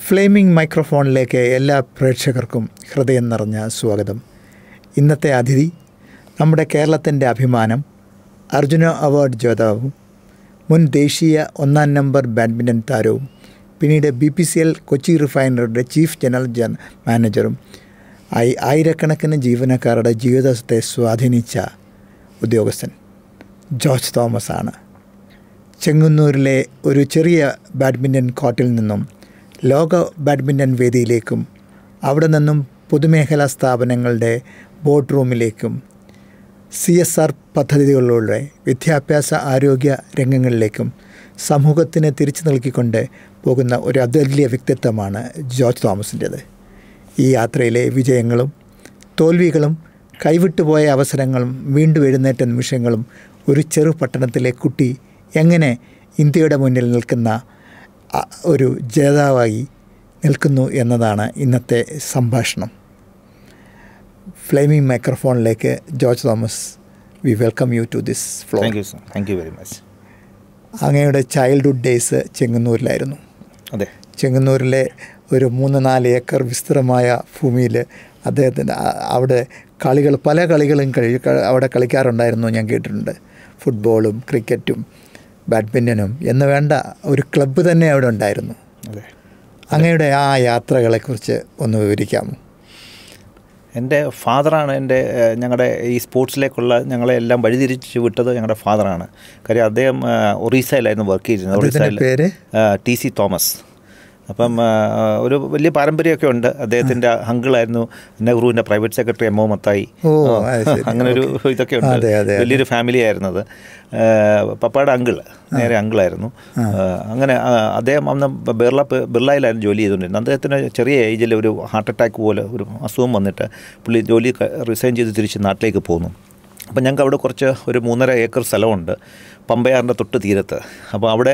Flaming മൈക്രോഫോണിലേക്ക് എല്ലാ പ്രേക്ഷകർക്കും ഹൃദയം നിറഞ്ഞ സ്വാഗതം. ഇന്നത്തെ അതിഥി നമ്മുടെ കേരളത്തിൻ്റെ അഭിമാനം, അർജുന അവാർഡ് ജേതാവും മുൻ ദേശീയ 1-ാം നമ്പർ ബാഡ്മിൻ്റൺ താരവും പിന്നീട് BPCL കൊച്ചി റിഫൈനറിയുടെ ചീഫ് ജനറൽ മാനേജറും ആയിരക്കണക്കിന് ജീവനക്കാരുടെ ജീവിതത്തെ സ്വാധീനിച്ച ഉദ്യോഗസ്ഥൻ ജോർജ് തോമസ് ആണ്. ചെങ്ങന്നൂരിലെ ഒരു ചെറിയ ബാഡ്മിൻ്റൺ കോർട്ടിൽ നിന്നും ലോക ബാഡ്മിൻ്റൺ വേദിയിലേക്കും അവിടെ നിന്നും പൊതുമേഖലാ സ്ഥാപനങ്ങളുടെ ബോർഡ്റൂമിലേക്കും CSR പദ്ധതികളിലൂടെ വിദ്യാഭ്യാസ ആരോഗ്യ രംഗങ്ങളിലേക്കും സമൂഹത്തിന് തിരിച്ചു നൽകിക്കൊണ്ട് പോകുന്ന ഒരു അതുല്യ വ്യക്തിത്വമാണ് ജോർജ് തോമസിൻ്റേത്. ഈ യാത്രയിലെ വിജയങ്ങളും തോൽവികളും കൈവിട്ടുപോയ അവസരങ്ങളും വീണ്ടും എഴുന്നേറ്റ നിമിഷങ്ങളും ഒരു ചെറു പട്ടണത്തിലെ കുട്ടി എങ്ങനെ ഇന്ത്യയുടെ മുന്നിൽ നിൽക്കുന്ന ഒരു ജേതാവായി നിൽക്കുന്നു എന്നതാണ് ഇന്നത്തെ സംഭാഷണം. ഫ്ലെയിമിംഗ് മൈക്രോഫോണിലേക്ക് George Thomas, we welcome you to this floor. Thank you sir, thank you very much. അങ്ങയുടെ ചൈൽഡ്ഹുഡ് ഡേയ്സ് ചെങ്ങന്നൂരിലായിരുന്നു. അതെ, ചെങ്ങന്നൂരിലെ ഒരു 3-4 ഏക്കർ വിസ്തൃതമായ ഭൂമിയിൽ അദ്ദേഹത്തിന് അവിടെ പല കളികളും അവിടെ കളിക്കാറുണ്ടായിരുന്നു. ഞാൻ കേട്ടിട്ടുണ്ട്. ഫുട്ബോളും ക്രിക്കറ്റും ബാഡ്മിൻ്റനും എന്ന് വേണ്ട ഒരു ക്ലബ്ബ് തന്നെ അവിടെ ഉണ്ടായിരുന്നു. അങ്ങയുടെ ആ യാത്രകളെക്കുറിച്ച് ഒന്ന് വിവരിക്കാമോ? എൻ്റെ ഫാദറാണ് ഞങ്ങളുടെ ഈ സ്പോർട്സിലേക്കുള്ള ഞങ്ങളെ എല്ലാം വഴിതിരിച്ച് വിട്ടത് ഞങ്ങളുടെ ഫാദറാണ്. കാര്യം അദ്ദേഹം ഒറീസയിലായിരുന്നു വർക്ക് ചെയ്തിരുന്നത്. ഒറീസയിൽ പേര് TC തോമസ്. അപ്പം ഒരു വലിയ പാരമ്പര്യമൊക്കെ ഉണ്ട്. അദ്ദേഹത്തിൻ്റെ അങ്കിളായിരുന്നു നെഹ്റുവിൻ്റെ പ്രൈവറ്റ് സെക്രട്ടറി MO മത്തായി. അങ്ങനെ ഒരു ഇതൊക്കെ ഉണ്ട്. വലിയൊരു ഫാമിലി ആയിരുന്നത്. പപ്പയുടെ നേരെ അങ്കിളായിരുന്നു. അങ്ങനെ അദ്ദേഹം അന്ന് ബിർളയിലായിരുന്നു ജോലി ചെയ്തുകൊണ്ടിരുന്നത്. അദ്ദേഹത്തിന് ചെറിയ ഏജിൽ ഒരു ഹാർട്ട് അറ്റാക്ക് പോലെ ഒരു അസുഖം വന്നിട്ട് പുള്ളി ജോലി റിസൈൻ ചെയ്ത് തിരിച്ച് നാട്ടിലേക്ക് പോന്നു. അപ്പം ഞങ്ങൾക്ക് അവിടെ ഒരു 3.5 ഏക്കർ സ്ഥലമുണ്ട് പമ്പയാറിൻ്റെ തൊട്ട് തീരത്ത്. അപ്പോൾ അവിടെ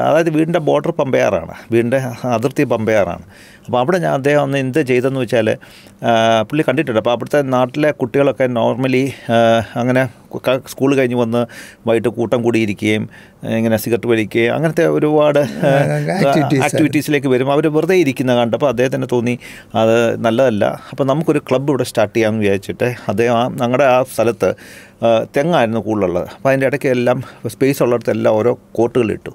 അതായത് വീടിൻ്റെ ബോർഡർ പമ്പയാറാണ്, വീടിൻ്റെ അതിർത്തി പമ്പയാറാണ്. അപ്പോൾ അവിടെ അദ്ദേഹം അന്ന് എന്ത് ചെയ്തെന്ന് വെച്ചാൽ പുള്ളി കണ്ടിട്ടുണ്ട്. അപ്പോൾ അവിടുത്തെ നാട്ടിലെ കുട്ടികളൊക്കെ നോർമലി അങ്ങനെ സ്കൂൾ കഴിഞ്ഞ് വന്ന് വൈകിട്ട് കൂട്ടം കൂടിയിരിക്കുകയും ഇങ്ങനെ സിഗരറ്റ് വലിക്കുകയും അങ്ങനത്തെ ഒരുപാട് ആക്ടിവിറ്റീസിലേക്ക് വരും. അവർ വെറുതെ ഇരിക്കുന്ന കണ്ടപ്പോൾ അദ്ദേഹത്തിന് തോന്നി അത് നല്ലതല്ല. അപ്പോൾ നമുക്കൊരു ക്ലബ്ബ് ഇവിടെ സ്റ്റാർട്ട് ചെയ്യാമെന്ന് വിചാരിച്ചിട്ട് അദ്ദേഹം ഞങ്ങളുടെ ആ സ്ഥലത്ത് തെങ്ങായിരുന്നു കൂടുതലുള്ളത്. അപ്പോൾ അതിൻ്റെ ഇടയ്ക്ക് എല്ലാം സ്പേസ് ഉള്ളിടത്തെല്ലാം ഓരോ കോർട്ടുകളിട്ടു.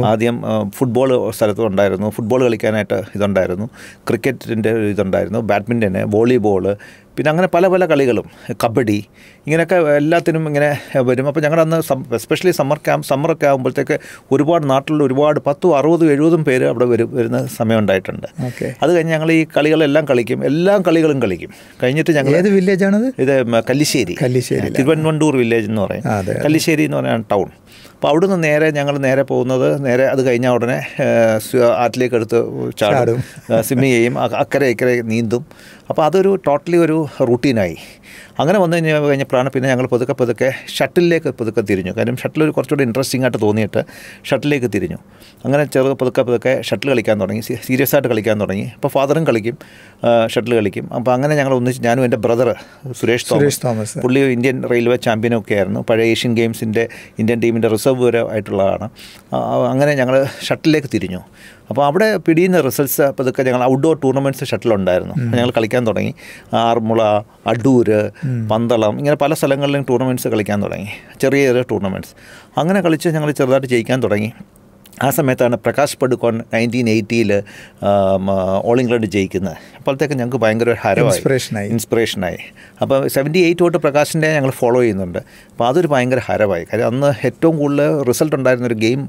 ആദ്യം ഫുട്ബോൾ സ്ഥലത്തും ഉണ്ടായിരുന്നു, ഫുട്ബോൾ കളിക്കാനായിട്ട് ഇതുണ്ടായിരുന്നു, ക്രിക്കറ്റിൻ്റെ ഇതുണ്ടായിരുന്നു, ബാഡ്മിൻ്റന്, വോളിബോൾ, പിന്നെ അങ്ങനെ പല പല കളികളും, കബഡി, ഇങ്ങനെയൊക്കെ എല്ലാത്തിനും ഇങ്ങനെ വരും. അപ്പോൾ ഞങ്ങളന്ന് എസ്പെഷ്യലി സമ്മറൊക്കെ ആകുമ്പോഴത്തേക്ക് ഒരുപാട് നാട്ടിലുള്ള ഒരുപാട് 10, 60, 70 പേര് അവിടെ വരുന്ന സമയം ഉണ്ടായിട്ടുണ്ട്. അത് കഴിഞ്ഞ് ഞങ്ങൾ ഈ കളികളെല്ലാം കളിക്കും, എല്ലാ കളികളും കളിക്കും. കഴിഞ്ഞിട്ട് ഞങ്ങൾ ഏത് വില്ലേജാണത്? ഇത് കല്ലിശ്ശേരി, തിരുവനന്തപുരം വില്ലേജ് എന്ന് പറയും. കല്ലിശ്ശേരി എന്ന് പറയുന്ന ടൗൺ. അപ്പോൾ അവിടുന്ന് ഞങ്ങൾ നേരെ പോകുന്നത് അത് കഴിഞ്ഞാൽ ഉടനെ ആറ്റിലേക്ക് എടുത്ത് ചാടും, സ്വിമ്മിങ് ചെയ്യും, അക്കരെ ഇക്കരെ നീന്തും. അപ്പോൾ അതൊരു ടോട്ടലി ഒരു റൂട്ടീനായി. അങ്ങനെ വന്നു കഴിഞ്ഞപ്പോഴാണ് പിന്നെ ഞങ്ങൾ പതുക്കെ ഷട്ടിലേക്ക് തിരിഞ്ഞു. കാര്യം ഷട്ടിൽ കുറച്ചുകൂടി ഇൻട്രസ്റ്റിംഗ് ആയിട്ട് തോന്നിയിട്ട് ഷട്ടിലേക്ക് തിരിഞ്ഞു. അങ്ങനെ പതുക്കെ ഷട്ടിൽ കളിക്കാൻ തുടങ്ങി, സീരിയസ് ആയിട്ട് കളിക്കാൻ തുടങ്ങി. അപ്പോൾ ഫാദറും കളിക്കും, ഷട്ടിൽ കളിക്കും. അപ്പോൾ അങ്ങനെ ഞങ്ങൾ ഒന്നിച്ച്, ഞാനും എൻ്റെ ബ്രദർ സുരേഷ് തോമസ്, പുള്ളി ഇന്ത്യൻ റെയിൽവേ ചാമ്പ്യനൊക്കെ ആയിരുന്നു, പഴയ ഏഷ്യൻ ഗെയിംസിൻ്റെ ഇന്ത്യൻ ടീമിൻ്റെ റിസർവ് വരെ ആയിട്ടുള്ളതാണ്. അങ്ങനെ ഞങ്ങൾ ഷട്ടിലേക്ക് തിരിഞ്ഞു. അപ്പോൾ അവിടെ പിടിയുന്ന റിസൾട്ട്സ് പതുക്കെ ഞങ്ങൾ ഔട്ട്ഡോർ ടൂർണമെൻറ്റ്സ് ഷട്ടിലുണ്ടായിരുന്നു. ഞങ്ങൾ കളിക്കാൻ തുടങ്ങി. ആറന്മുള, അടൂര്, പന്തളം, ഇങ്ങനെ പല സ്ഥലങ്ങളിലും ടൂർണമെൻറ്റ്സ് കളിക്കാൻ തുടങ്ങി, ചെറിയ ടൂർണമെൻറ്റ്സ്. അങ്ങനെ കളിച്ച് ഞങ്ങൾ ചെറുതായിട്ട് ജയിക്കാൻ തുടങ്ങി. ആ സമയത്താണ് പ്രകാശ് പടുക്കോൺ 1980 ഓൾ ഇംഗ്ലണ്ട് ജയിക്കുന്നത്. അപ്പോഴത്തേക്ക് ഞങ്ങൾക്ക് ഭയങ്കര ഹരമായി, ഇൻസ്പിറേഷനായി. അപ്പോൾ 78 തൊട്ട് പ്രകാശിൻ്റെ ഞങ്ങൾ ഫോളോ ചെയ്യുന്നുണ്ട്. അപ്പോൾ അതൊരു ഭയങ്കര ഹരമായി. കാര്യം അന്ന് ഏറ്റവും കൂടുതൽ റിസൾട്ട് ഉണ്ടായിരുന്നൊരു ഗെയിം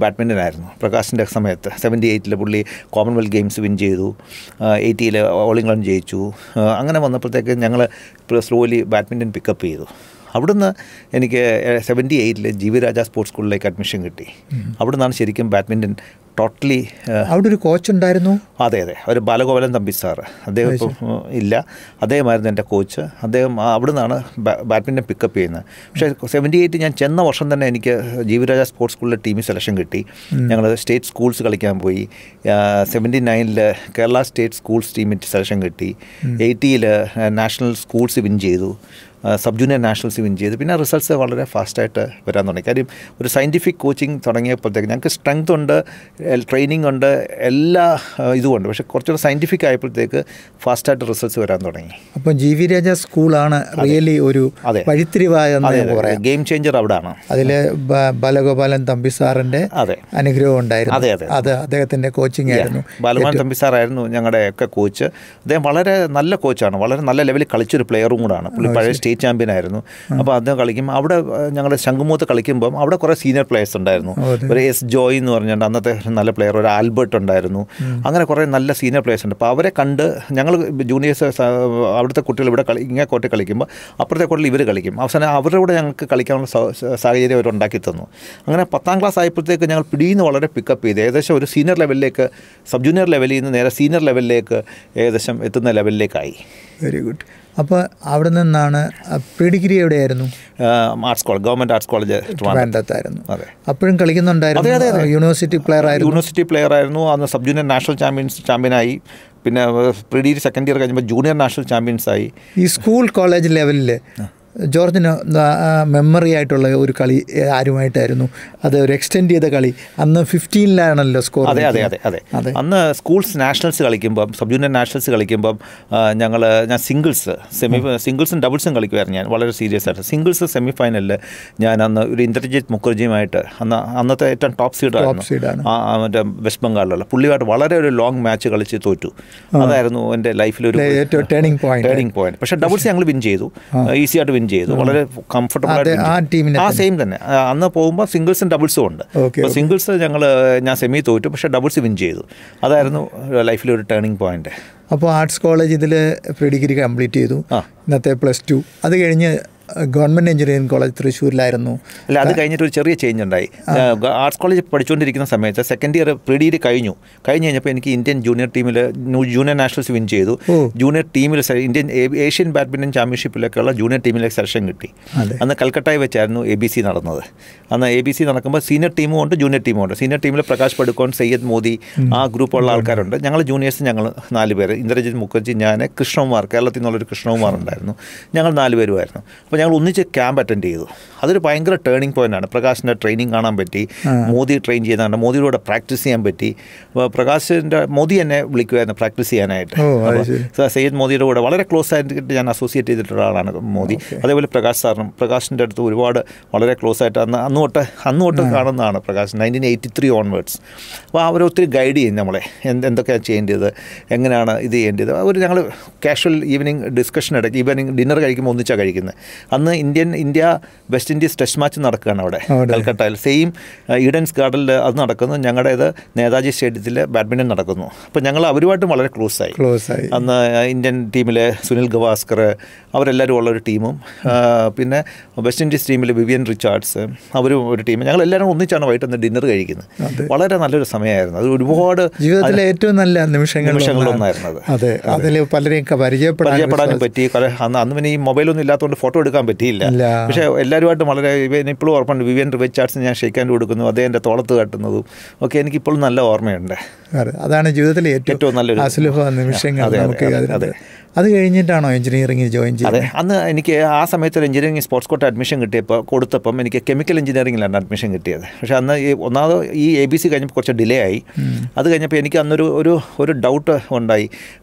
ബാഡ്മിൻ്റൺ ആയിരുന്നു പ്രകാശിൻ്റെ സമയത്ത്. 78 പുള്ളി കോമൺവെൽത്ത് ഗെയിംസ് വിൻ ചെയ്തു, 80 ഓൾ ഇംഗ്ലണ്ട് ജയിച്ചു. അങ്ങനെ വന്നപ്പോഴത്തേക്ക് ഞങ്ങൾ സ്ലോലി ബാഡ്മിൻ്റൺ പിക്കപ്പ് ചെയ്തു. അവിടുന്ന് എനിക്ക് 78 ജീവിരാജ സ്പോർട്സ് സ്കൂളിലേക്ക് അഡ്മിഷൻ കിട്ടി. അവിടെ നിന്നാണ് ശരിക്കും ബാഡ്മിൻ്റൺ ടോട്ടലി. അവിടെ ഒരു കോച്ച് ഉണ്ടായിരുന്നു? അതെ, ഒരു ബാലഗോപാലൻ തമ്പി സാറ്, അദ്ദേഹം ഇപ്പം ഇല്ല, അദ്ദേഹമായിരുന്നു എൻ്റെ കോച്ച്. അദ്ദേഹം അവിടെ നിന്നാണ് ബാഡ്മിൻ്റൺ പിക്കപ്പ് ചെയ്യുന്നത്. പക്ഷേ 78 ഞാൻ ചെന്ന വർഷം തന്നെ എനിക്ക് ജീവിരാജ സ്പോർട്സ് സ്കൂളിലെ ടീമിൽ സെലക്ഷൻ കിട്ടി. ഞങ്ങൾ സ്റ്റേറ്റ് സ്കൂൾസ് കളിക്കാൻ പോയി. 79 കേരള സ്റ്റേറ്റ് സ്കൂൾസ് ടീമിൽ സെലക്ഷൻ കിട്ടി. 80 നാഷണൽ സ്കൂൾസ് വിൻ ചെയ്തു. സബ് ജൂനിയർ നാഷണൽസ് വിൻ ചെയ്ത്. പിന്നെ റിസൾട്ട്സ് വളരെ ഫാസ്റ്റായിട്ട് വരാൻ തുടങ്ങി. കാര്യം ഒരു സയൻറ്റിഫിക് കോച്ചിങ് തുടങ്ങിയപ്പോഴത്തേക്ക് ഞങ്ങൾക്ക് സ്ട്രെങ്ത് ഉണ്ട്, ട്രെയിനിങ് ഉണ്ട്, എല്ലാ ഇതുമുണ്ട്. പക്ഷേ കുറച്ചുകൂടെ സയൻറ്റിഫിക് ആയപ്പോഴത്തേക്ക് ഫാസ്റ്റായിട്ട് റിസൾട്ട്സ് വരാൻ തുടങ്ങി. അപ്പം ജി വി രാജ സ്കൂളാണ് റിയലി ഒരു വഴിത്തിരിവായ ഗെയിം ചേഞ്ചർ അവിടെയാണ്. അതിൽ ബാലഗോപാലൻ തമ്പി സാറിൻ്റെ അനുഗ്രഹം ഉണ്ടായിരുന്നു. അത് അദ്ദേഹത്തിൻ്റെ കോച്ചിങ് ആയിരുന്നു. ബാലഗോപാലൻ തമ്പി സാറായിരുന്നു ഞങ്ങളുടെ ഒക്കെ കോച്ച്. അദ്ദേഹം വളരെ നല്ല കോച്ചാണ്, വളരെ നല്ല ലെവലിൽ കളിച്ചൊരു പ്ലെയറും കൂടാണ്. പുള്ളി പഴയ സ്റ്റേറ്റ് ചാമ്പ്യൻ ആയിരുന്നു. അപ്പോൾ അദ്ദേഹം കളിക്കുമ്പോൾ അവിടെ ഞങ്ങളുടെ ശംഖുമുഖത്ത് കളിക്കുമ്പം അവിടെ കുറേ സീനിയർ പ്ലെയേഴ്സ് ഉണ്ടായിരുന്നു. ഒരു എസ് ജോയ് എന്ന് പറഞ്ഞിട്ട് അന്നത്തെ നല്ല പ്ലെയർ, ഒരു ആൽബർട്ട് ഉണ്ടായിരുന്നു. അങ്ങനെ കുറേ നല്ല സീനിയർ പ്ലെയേഴ്സ് ഉണ്ട്. അപ്പോൾ അവരെ കണ്ട് ഞങ്ങൾ ജൂനിയേഴ്സ് അവിടുത്തെ കുട്ടികൾ ഇവിടെ ഇങ്ങനെ കോർട്ടിൽ കളിക്കുമ്പോൾ അപ്പുറത്തെ കോർട്ടിൽ ഇവർ കളിക്കും. അവസാനം അവരുടെ കൂടെ ഞങ്ങൾക്ക് കളിക്കാനുള്ള സാഹചര്യം അവർ ഉണ്ടാക്കി തന്നു. അങ്ങനെ 10ാം ക്ലാസ് ആയപ്പോഴത്തേക്ക് ഞങ്ങൾ പിടിയിൽ വളരെ പിക്കപ്പ് ചെയ്ത് ഏകദേശം ഒരു സീനിയർ ലെവലിലേക്ക്, സബ് ജൂനിയർ ലെവലിൽ നിന്ന് നേരെ സീനിയർ ലെവലിലേക്ക് ഏകദേശം എത്തുന്ന ലെവലിലേക്കായി. Very good. അപ്പോൾ അവിടെ നിന്നാണ് പ്രീ ഡിഗ്രി എവിടെയായിരുന്നു? Arts college, government arts college ട്രിവാൻഡ്രത്തായിരുന്നു. അതെ. അപ്പോഴും കളിക്കുന്നുണ്ടായിരുന്നു? യൂണിവേഴ്സിറ്റി പ്ലെയർ ആയിരുന്നു. യൂണിവേഴ്സിറ്റി പ്ലെയർ ആയിരുന്നു. അന്ന് സബ് ജൂനിയർ നാഷണൽ ചാമ്പ്യനായി. പിന്നെ പ്രീ ഡിഗ്രി സെക്കൻഡ് ഇയർ കഴിഞ്ഞപ്പോൾ ജൂനിയർ നാഷണൽ ചാമ്പ്യൻസായി. ഈ സ്കൂൾ കോളേജ് ലെവലിൽ ജോർജിന് മെമ്മറി ആയിട്ടുള്ള ഒരു കളി ആരുമായിട്ടായിരുന്നു? അത് ഒരു എക്സ്റ്റെൻഡ് ചെയ്ത കളി. അന്ന് 15-ലാണല്ലോ സ്കോർ. അതെ. അന്ന് സ്കൂൾസ് നാഷണൽസ് കളിക്കുമ്പം, സബ് ജൂനിയർ നാഷണൽസ് കളിക്കുമ്പം ഞാൻ സിംഗിൾസും ഡബിൾസും കളിക്കുമായിരുന്നു. ഞാൻ വളരെ സീരിയസ് ആയിട്ട് സിംഗിൾസ് സെമി ഫൈനലിൽ ഞാൻ അന്ന് ഒരു ഇന്ദ്രജിത്ത് മുഖർജിയുമായിട്ട്, അന്നത്തെ ഏറ്റവും ടോപ്പ് സീഡാണ് മറ്റേ വെസ്റ്റ് ബംഗാളിലുള്ള, പുള്ളിയുമായിട്ട് വളരെ ഒരു ലോങ് മാച്ച് കളിച്ച് തോറ്റു. അതായിരുന്നു എൻ്റെ ലൈഫിലൊരു ടേണിംഗ് പോയിന്റ്. പക്ഷേ ഡബിൾസ് ഞങ്ങൾ വിൻ ചെയ്തു, ഈസി ആയിട്ട് വിൻ ചെയ്തു, വളരെ കംഫർട്ടബിൾ ആയിട്ട്. ആ സെയിം തന്നെ. അന്ന് പോകുമ്പോൾ സിംഗിൾസും ഡബിൾസും ഉണ്ട്. അപ്പോൾ സിംഗിൾസ് ഞാൻ സെമി തോറ്റു, പക്ഷേ ഡബിൾസ് വിൻ ചെയ്തു. അതായിരുന്നു ലൈഫിലൊരു ടേണിംഗ് പോയിന്റ്. അപ്പോൾ ആർട്സ് കോളേജ് ഇതിൽ പ്രീ ഡിഗ്രി കംപ്ലീറ്റ് ചെയ്തു. ഇന്നത്തെ +2. അത് കഴിഞ്ഞ് ഗവൺമെൻറ് എഞ്ചിനീയറിംഗ് കോളേജ് തൃശ്ശൂരിലായിരുന്നു. അല്ല, അത് കഴിഞ്ഞിട്ട് ഒരു ചെറിയ ചേഞ്ച് ഉണ്ടായി. ആർട്സ് കോളേജ് പഠിച്ചുകൊണ്ടിരിക്കുന്ന സമയത്ത് സെക്കൻഡ് ഇയർ പ്രീ ഡിഗ്രി കഴിഞ്ഞപ്പോൾ എനിക്ക് ഇന്ത്യൻ ജൂനിയർ ടീമിൽ ജൂനിയർ നാഷണൽസ് വിൻ ചെയ്തു. ജൂനിയർ ടീമിൽ ഇന്ത്യൻ ഏഷ്യൻ ബാഡ്മിൻ്റൺ ചാമ്പ്യൻഷിപ്പിലേക്കുള്ള ജൂനിയർ ടീമിലേക്ക് സെലക്ഷൻ കിട്ടി. അന്ന് കൽക്കട്ടയിൽ വെച്ചായിരുന്നു ABC നടന്നത്. അന്ന് ABC നടക്കുമ്പോൾ സീനിയർ ടീമും ഉണ്ട്, ജൂനിയർ ടീമും ഉണ്ട്. സീനിയർ ടീമിൽ പ്രകാശ് പടുക്കോൺ, സയ്യദ് മോദി, ആ ഗ്രൂപ്പുള്ള ആൾക്കാരുണ്ട്. ഞങ്ങൾ ജൂനിയേഴ്സ് ഞങ്ങൾ 4 പേര്, ഇന്ദ്രജിത്ത് മുഖർജി, ഞാൻ, കൃഷ്ണകുമാർ, കേരളത്തിൽ നിന്നുള്ളൊരു കൃഷ്ണകുമാർ ഉണ്ടായിരുന്നു. ഞങ്ങൾ 4 പേരുമായിരുന്നു. അപ്പോൾ ഞങ്ങൾ ഒന്നിച്ച് ക്യാമ്പ് അറ്റൻഡ് ചെയ്തു. അതൊരു ഭയങ്കര ടേണിംഗ് പോയിൻ്റാണ്. പ്രകാശിൻ്റെ ട്രെയിനിങ് കാണാൻ പറ്റി, മോദി ട്രെയിൻ ചെയ്യുന്നതാണ്, മോദിയുടെ പ്രാക്ടീസ് ചെയ്യാൻ പറ്റി. മോദി എന്നെ വിളിക്കുമായിരുന്നു പ്രാക്ടീസ് ചെയ്യാനായിട്ട്. സയ്യദ് മോദിയുടെ കൂടെ വളരെ ക്ലോസ് ആയിട്ട് ഞാൻ അസോസിയേറ്റ് ചെയ്തിട്ടുള്ള ആളാണ് മോദി. അതേപോലെ പ്രകാശ് സാറിനും, പ്രകാശിൻ്റെ അടുത്ത് ഒരുപാട് വളരെ ക്ലോസ് ആയിട്ട് അന്ന് തൊട്ട് കാണുന്നതാണ് പ്രകാശ്, 1983 ഓൺവേർഡ്സ്. അപ്പോൾ അവരൊത്തിരി ഗൈഡ് ചെയ്യും നമ്മളെ, എന്തൊക്കെയാണ് ചെയ്യേണ്ടത്, എങ്ങനെയാണ് ഇത് ചെയ്യേണ്ടത്. ഞങ്ങൾ കാഷ്വൽ ഈവനിങ് ഡിസ്കഷൻ ഇടയ്ക്ക്, ഈവനിങ് ഡിന്നർ കഴിക്കുമ്പോൾ ഒന്നിച്ചാണ് കഴിക്കുന്നത്. അന്ന് India west Indies test match നടക്കുകയാണ് അവിടെ കൽക്കട്ടയിൽ. സെയിം ഈഡൻസ് ഗാർഡനിൽ അത് നടക്കുന്നു. ഞങ്ങളുടേത് നേതാജി സ്റ്റേഡിയത്തിൽ ബാഡ്മിൻ്റൺ നടക്കുന്നു. അപ്പോൾ ഞങ്ങൾ അവരുമായിട്ടും വളരെ ക്ലോസ് ആയി. അന്ന് ഇന്ത്യൻ ടീമിലെ സുനിൽ ഗവാസ്കർ, അവരെല്ലാവരും ഉള്ളൊരു ടീമും, പിന്നെ വെസ്റ്റ് ഇൻഡീസ് ടീമിൽ വിവിയൻ റിച്ചാർഡ്സ്, അവരും ഒരു ടീം. ഞങ്ങളെല്ലാവരും ഒന്നിച്ചാണ് വൈകിട്ട് ഡിന്നർ കഴിക്കുന്നത്. വളരെ നല്ലൊരു സമയമായിരുന്നു. അത് ഒരുപാട് ജീവിതത്തിലെ ഏറ്റവും നല്ല നിമിഷങ്ങളൊന്നായിരുന്നത്. അതിൽ പലരെയും പരിചയപ്പെടാനും പറ്റി. അന്ന് പിന്നെ ഈ മൊബൈലൊന്നും ഇല്ലാത്തതുകൊണ്ട് ഫോട്ടോ എടുക്കാൻ പറ്റിയില്ല. പക്ഷേ എല്ലാവരുമായിട്ടും വളരെ, ഇപ്പോഴും ഓർമ്മയുണ്ട്. വിവിയൻ റിച്ചാർഡ്സിന് ഞാൻ ഷെയ്ക്ക് ഹാൻഡ് കൊടുക്കുന്നു, അദ്ദേഹം എൻ്റെ തോളത്ത് കെട്ടുന്നതും ഒക്കെ എനിക്കിപ്പോഴും നല്ല ഓർമ്മയുണ്ട്. അതാണ് ജീവിതത്തിലെ ഏറ്റവും നല്ലൊരു അസുലഭ നിമിഷങ്ങൾ. അത് കഴിഞ്ഞിട്ടാണോ എഞ്ചിനീയറിംഗ് ജോയിൻ ചെയ്തത്? അതെ, അന്ന് എനിക്ക് ആ സമയത്ത് ഒരു എഞ്ചിനീയറിംഗ് സ്പോർട്സ് കോട്ട അഡ്മിഷൻ കൊടുത്തപ്പം എനിക്ക് കെമിക്കൽ എഞ്ചിനീയറിംഗിലാണ് അഡ്മിഷൻ കിട്ടിയത്. പക്ഷേ അന്ന് ഒന്നാമത് ഈ ABC കഴിഞ്ഞപ്പോൾ കുറച്ച് ഡിലേ ആയി. അത് കഴിഞ്ഞപ്പോൾ എനിക്ക് അന്നൊരു ഒരു ഡൗട്ട് ഉണ്ടായി,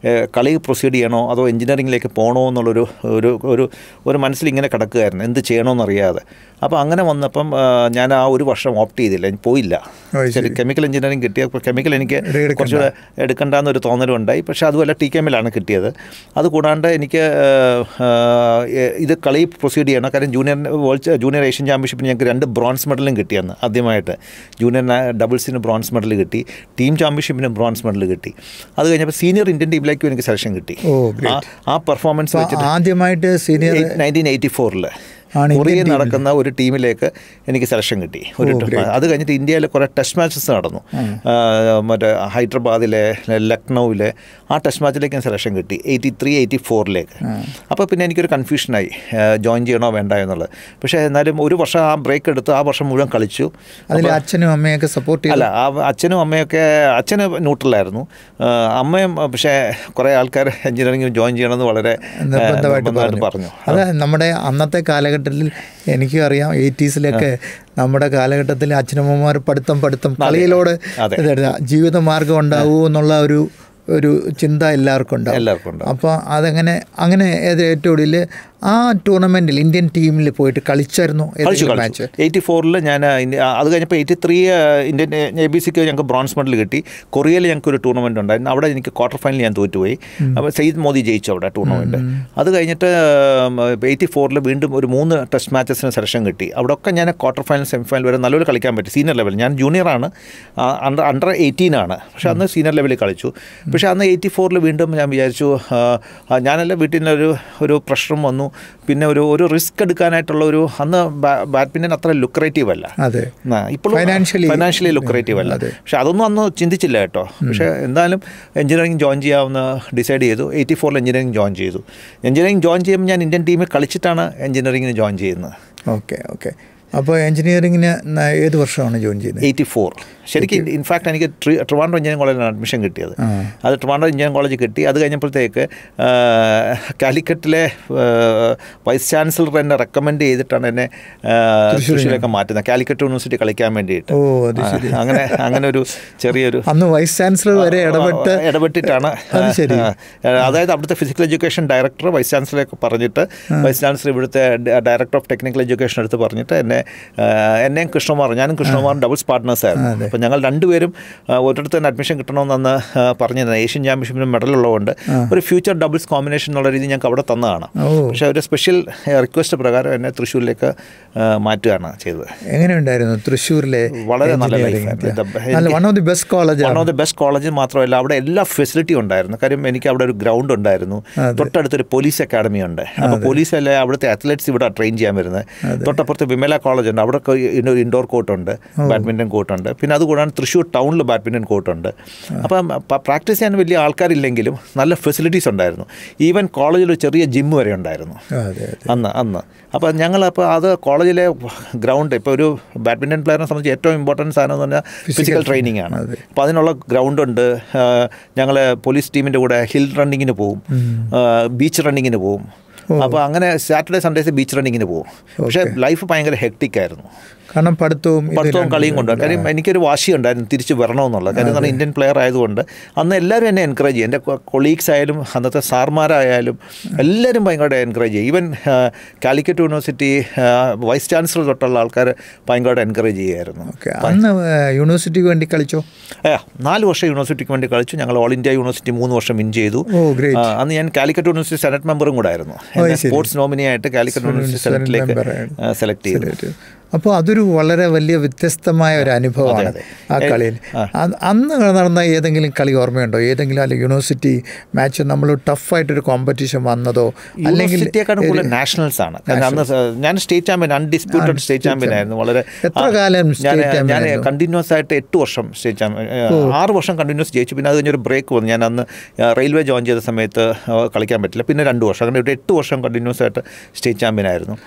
കളി പ്രൊസീഡ് ചെയ്യണോ അതോ എഞ്ചിനീയറിംഗിലേക്ക് പോകണോ എന്നുള്ളൊരു ഒരു മനസ്സിൽ ഇങ്ങനെ കിടക്കുകയായിരുന്നു, എന്ത് ചെയ്യണമെന്നറിയാതെ. അപ്പോൾ അങ്ങനെ വന്നപ്പം ഞാൻ ആ ഒരു വർഷം ഓപ്റ്റ് ചെയ്തില്ല, പോയില്ല. ശരി, കെമിക്കൽ എഞ്ചിനീയറിംഗ് കിട്ടിയപ്പോൾ കെമിക്കൽ എനിക്ക് കുറച്ചുകൂടെ എടുക്കേണ്ടെന്നൊരു തോന്നലുണ്ടായി. പക്ഷേ അതുമല്ല, TKM കിട്ടിയത്. അതുകൂടാണ്ട് എനിക്ക് ഇത് കളി പ്രൊസീഡ് ചെയ്യണം. കാരണം ജൂനിയർ ഏഷ്യൻ ചാമ്പ്യൻഷിപ്പിന് ഞങ്ങൾക്ക് 2 ബ്രോൺസ് മെഡലും കിട്ടിയെന്ന് ആദ്യമായിട്ട്. ജൂനിയർ ഡബിൾസിന് ബ്രോൺസ് മെഡൽ കിട്ടി, ടീം ചാമ്പ്യൻഷിപ്പിന് ബ്രോൺസ് മെഡൽ കിട്ടി. അത് കഴിഞ്ഞപ്പോൾ സീനിയർ ഇന്ത്യൻ ടീമിലേക്കും എനിക്ക് സെലക്ഷൻ കിട്ടി. ആ പെർഫോമൻസ് വെച്ചിട്ട് ആദ്യമായിട്ട് സീനിയർ 1984 കൊറിയയിൽ നടക്കുന്ന ഒരു ടീമിലേക്ക് എനിക്ക് സെലക്ഷൻ കിട്ടി. അത് കഴിഞ്ഞിട്ട് ഇന്ത്യയിൽ കുറേ ടെസ്റ്റ് മാച്ചസ് നടന്നു. മറ്റേ ഹൈദരാബാദിലെ, ലക്നൌവിലെ ആ ടെസ്റ്റ് മാച്ചിലേക്ക് ഞാൻ സെലക്ഷൻ കിട്ടി 83, 84ലേക്ക്. അപ്പോൾ പിന്നെ എനിക്കൊരു കൺഫ്യൂഷനായി ജോയിൻ ചെയ്യണോ വേണ്ട എന്നുള്ളത്. പക്ഷേ എന്നാലും ഒരു വർഷം ആ ബ്രേക്ക് എടുത്ത് ആ വർഷം മുഴുവൻ കളിച്ചു. അതിൽ അച്ഛനും അമ്മയൊക്കെ സപ്പോർട്ട് ചെയ്തു? അല്ല, അച്ഛനും അമ്മയൊക്കെ, അച്ഛന് ന്യൂട്രലായിരുന്നു. അമ്മയും പക്ഷേ കുറേ ആൾക്കാർ എഞ്ചിനീയറിംഗ് ജോയിൻ ചെയ്യണമെന്ന് വളരെ നിർബന്ധമായിട്ട് പറഞ്ഞു. അത് നമ്മുടെ അന്നത്തെ കാലഘട്ടത്തിൽ എനിക്കും അറിയാം, 80s നമ്മുടെ കാലഘട്ടത്തിൽ അച്ഛനമ്മമാർ പഠിത്തം കളിയിലോട് ജീവിതമാർഗം ഉണ്ടാവുമോ എന്നുള്ള ഒരു ചിന്ത എല്ലാവർക്കും ഉണ്ടാവും. അപ്പോൾ അങ്ങനെ ഏറ്റവും ഒടുവിൽ ആ ടൂർണമെൻറ്റിൽ ഇന്ത്യൻ ടീമിൽ പോയിട്ട് കളിച്ചായിരുന്നു മാച്ച്? 84 ഞാൻ, അത് കഴിഞ്ഞപ്പോൾ 83 ഇന്ത്യൻ ABC ഞങ്ങൾക്ക് ബ്രോൺസ് മെഡൽ കിട്ടി. കൊറിയയിൽ ഞങ്ങൾക്കൊരു ടൂർണമെൻറ്റ് ഉണ്ടായിരുന്നു. അവിടെ എനിക്ക് ക്വാർട്ടർ ഫൈനൽ ഞാൻ തോറ്റുപോയി. അപ്പോൾ സെയ്ദ് മോദി ജയിച്ചു അവിടെ ടൂർണമെൻറ്റ്. അത് കഴിഞ്ഞിട്ട് 84 വീണ്ടും ഒരു 3 ടെസ്റ്റ് മാച്ചസിന് സെലക്ഷൻ കിട്ടി. അവിടെയൊക്കെ ഞാൻ ക്വാർട്ടർ ഫൈനൽ, സെമി ഫൈനൽ വരെ നല്ലപോലെ കളിക്കാൻ പറ്റി. സീനിയർ ലെവൽ, ഞാൻ ജൂനിയറാണ്, അണ്ടർ 18 ആണ്. പക്ഷേ അന്ന് സീനിയർ ലെവലിൽ കളിച്ചു. പക്ഷേ അന്ന് 84 വീണ്ടും ഞാൻ വിചാരിച്ചു, ഞാനല്ല, വീട്ടിൽ ഒരു പ്രഷറും വന്നു. പിന്നെ ഒരു റിസ്ക് എടുക്കാനായിട്ടുള്ള അന്ന് ബാഡ്മിൻ്റൺ അത്ര ലുക്രേറ്റീവ് അല്ല, ഇപ്പോഴും ഫൈനാൻഷ്യലി ലുക്രേറ്റീവ് അല്ല. പക്ഷെ അതൊന്നും അന്ന് ചിന്തിച്ചില്ല കേട്ടോ. പക്ഷേ എന്തായാലും എഞ്ചിനീയറിംഗ് ജോയിൻ ചെയ്യാമെന്ന് ഡിസൈഡ് ചെയ്തു. 84 എഞ്ചിനീയറിംഗ് ജോയിൻ ചെയ്തു. എഞ്ചിനീയറിംഗ് ജോയിൻ ചെയ്യുമ്പോൾ ഞാൻ ഇന്ത്യൻ ടീമിൽ കളിച്ചിട്ടാണ് എഞ്ചിനീയറിംഗിന് ജോയിൻ ചെയ്യുന്നത്. ഓക്കെ. അപ്പോൾ എഞ്ചിനീയറിംഗിന് ഏത് വർഷമാണ് ജോയിൻ ചെയ്യുന്നത്? 84. ശരിക്കും ഇൻഫാക്ട് എനിക്ക് ട്രിവാൻഡ്രം എഞ്ചിനീയറിംഗ് കോളേജിലാണ് അഡ്മിഷൻ കിട്ടിയത്. അത് ട്രിവാൻഡ്രം എഞ്ചിനീയറിംഗ് കോളേജ് കിട്ടി. അത് കഴിഞ്ഞപ്പോഴത്തേക്ക് കാലിക്കറ്റിലെ വൈസ് ചാൻസലർ എന്നെ റെക്കമെൻഡ് ചെയ്തിട്ടാണ് എന്നെ തൃശ്ശൂരിലേക്ക് മാറ്റുന്നത്, കാലിക്കറ്റ് യൂണിവേഴ്സിറ്റി കളിക്കാൻ വേണ്ടിയിട്ട്. അങ്ങനെ ഒരു ചെറിയൊരു, അന്ന് വൈസ് ചാൻസലർ വരെ ഇടപെട്ടിട്ടാണ്. അതായത് അവിടുത്തെ ഫിസിക്കൽ എഡ്യൂക്കേഷൻ ഡയറക്ടർ വൈസ് ചാൻസലറൊക്കെ പറഞ്ഞിട്ട്, വൈസ് ചാൻസലർ ഇവിടുത്തെ ഡയറക്ടർ ഓഫ് ടെക്നിക്കൽ എഡ്യൂക്കേഷൻ എടുത്ത് പറഞ്ഞിട്ട് എന്നെയും കൃഷ്ണകുമാറും, ഞാനും കൃഷ്ണകുമാറും ഡബിൾസ് പാർട്ട്നേഴ്സായിരുന്നു. അപ്പോൾ ഞങ്ങൾ രണ്ടുപേരും ഒരിടത്ത് തന്നെ അഡ്മിഷൻ കിട്ടണമെന്ന് പറഞ്ഞിരുന്നത്. ഏഷ്യൻ ചാമ്പ്യൻഷിപ്പിന് മെഡലുള്ളതുകൊണ്ട് ഒരു ഫ്യൂച്ചർ ഡബിൾസ് കോമ്പിനേഷൻ എന്നുള്ള രീതി ഞങ്ങൾക്ക് അവിടെ തന്നതാണ്. പക്ഷേ ഒരു സ്പെഷ്യൽ റിക്വസ്റ്റ് പ്രകാരം എന്നെ തൃശ്ശൂരിലേക്ക് മാറ്റുകയാണ് ചെയ്തത്. എങ്ങനെയുണ്ടായിരുന്നു തൃശ്ശൂരിലെ? വളരെ നല്ല ലൈഫായിരുന്നു. One of the best college മാത്രമല്ല, അവിടെ എല്ലാ ഫെസിലിറ്റിയും ഉണ്ടായിരുന്നു. കാര്യം എനിക്ക് അവിടെ ഒരു ഗ്രൗണ്ട് ഉണ്ടായിരുന്നു, തൊട്ടടുത്തൊരു പോലീസ് അക്കാഡമി ഉണ്ട്. അപ്പോൾ പോലീസല്ലേ അവിടുത്തെ അത്ലറ്റ്സ് ഇവിടെ ട്രെയിൻ ചെയ്യാൻ വരുന്നത്. തൊട്ടപ്പുറത്ത് വിമല കോളേജ് ഉണ്ട്, അവിടെ ഇൻഡോർ കോർട്ടുണ്ട്, ബാഡ്മിൻ്റൺ കോർട്ടുണ്ട്. പിന്നെ അതുകൂടാണ് തൃശ്ശൂർ ടൗണിൽ ബാഡ്മിൻ്റൺ കോർട്ടുണ്ട്. അപ്പം പ്രാക്ടീസ് ചെയ്യാൻ വലിയ ആൾക്കാരില്ലെങ്കിലും നല്ല ഫെസിലിറ്റീസ് ഉണ്ടായിരുന്നു. ഈവൻ കോളേജിൽ ഒരു ചെറിയ ജിം വരെ ഉണ്ടായിരുന്നു അന്ന്. അപ്പോൾ ഞങ്ങളപ്പോൾ അത് കോളേജിലെ ഗ്രൗണ്ട്, ഇപ്പോൾ ഒരു ബാഡ്മിൻ്റൺ പ്ലെയറിനെ സംബന്ധിച്ച് ഏറ്റവും ഇമ്പോർട്ടൻറ്റ് സാധനം എന്ന് പറഞ്ഞാൽ ഫിസിക്കൽ ട്രെയിനിങ് ആണ്. അപ്പോൾ അതിനുള്ള ഗ്രൗണ്ടുണ്ട്. ഞങ്ങൾ പോലീസ് ടീമിൻ്റെ കൂടെ ഹിൽ റണ്ണിങ്ങിന് പോവും, ബീച്ച് റണ്ണിങ്ങിന് പോവും. അപ്പോൾ അങ്ങനെ സാറ്റർഡേ സൺഡേസ് ബീച്ച് റണ്ണിങ്ങിന് പോകും. പക്ഷേ ലൈഫ് ഭയങ്കര ഹെക്ടിക്കായിരുന്നു. കാരണം പഠിത്തവും കളിയും കൊണ്ട്. കാര്യം എനിക്കൊരു വാശിയുണ്ടായിരുന്നു തിരിച്ച് വരണമെന്നുള്ളത്. കാര്യം എന്ന് പറഞ്ഞാൽ ഇന്ത്യൻ പ്ലെയർ ആയതുകൊണ്ട് അന്ന് എല്ലാവരും എന്നെ എൻകറേജ് ചെയ്യും. എൻ്റെ കൊളീഗ്സ് ആയാലും അന്നത്തെ സാർമാരായാലും എല്ലാവരും ഭയങ്കരമായിട്ട് എൻകറേജ് ചെയ്യും. Even Calicut university vice chancellor തൊട്ടുള്ള ആൾക്കാർ ഭയങ്കരമായിട്ട് എൻകറേജ് ചെയ്യുമായിരുന്നു. അന്ന് യൂണിവേഴ്സിറ്റിക്ക് വേണ്ടി കളിച്ചോ? 4 വർഷം യൂണിവേഴ്സിറ്റിക്ക് വേണ്ടി കളിച്ചു. ഞങ്ങൾ ഓൾ ഇന്ത്യ യൂണിവേഴ്സിറ്റി 3 വർഷം വിൻ ചെയ്തു. അന്ന് ഞാൻ കാലിക്കറ്റ് യൂണിവേഴ്സിറ്റി സെനറ്റ് മെമ്പറും കൂടെ ആയിരുന്നു. സ്പോർട്സ് നോമിനിയായിട്ട് കാലിക്കറ്റ് യൂണിവേഴ്സിറ്റി സെനറ്റിലേക്ക് സെലക്ട് ചെയ്തു. അപ്പോൾ അതൊരു വളരെ വലിയ വ്യത്യസ്തമായ ഒരു അനുഭവമാണ് ആ കളിയിൽ. അന്ന് നടന്ന ഏതെങ്കിലും കളി ഓർമ്മയുണ്ടോ? ഏതെങ്കിലും അല്ലെങ്കിൽ യൂണിവേഴ്സിറ്റി മാച്ച് നമ്മൾ ടഫായിട്ടൊരു കോമ്പറ്റീഷൻ വന്നതോ? അല്ലെങ്കിൽ നാഷണൽസ് ആണ്. അന്ന് ഞാൻ state champion, undisputed state champion ആയിരുന്നു. വളരെ എത്ര കാലം ഞാൻ കണ്ടിന്യൂസ് ആയിട്ട് 8 വർഷം സ്റ്റേറ്റ് ചാമ്പ്യൻ, 6 വർഷം കണ്ടിന്യൂസ് ജയിച്ചു. പിന്നെ അത് കഴിഞ്ഞൊരു ബ്രേക്ക് വന്നു. ഞാൻ അന്ന് റെയിൽവേ ജോയിൻ ചെയ്ത സമയത്ത് കളിക്കാൻ പറ്റില്ല. പിന്നെ 2 വർഷം, അങ്ങനെ ഒരു 8 വർഷം കണ്ടിന്യൂസ് ആയിട്ട് സ്റ്റേറ്റ് ചാമ്പ്യൻ ആയിരുന്നു.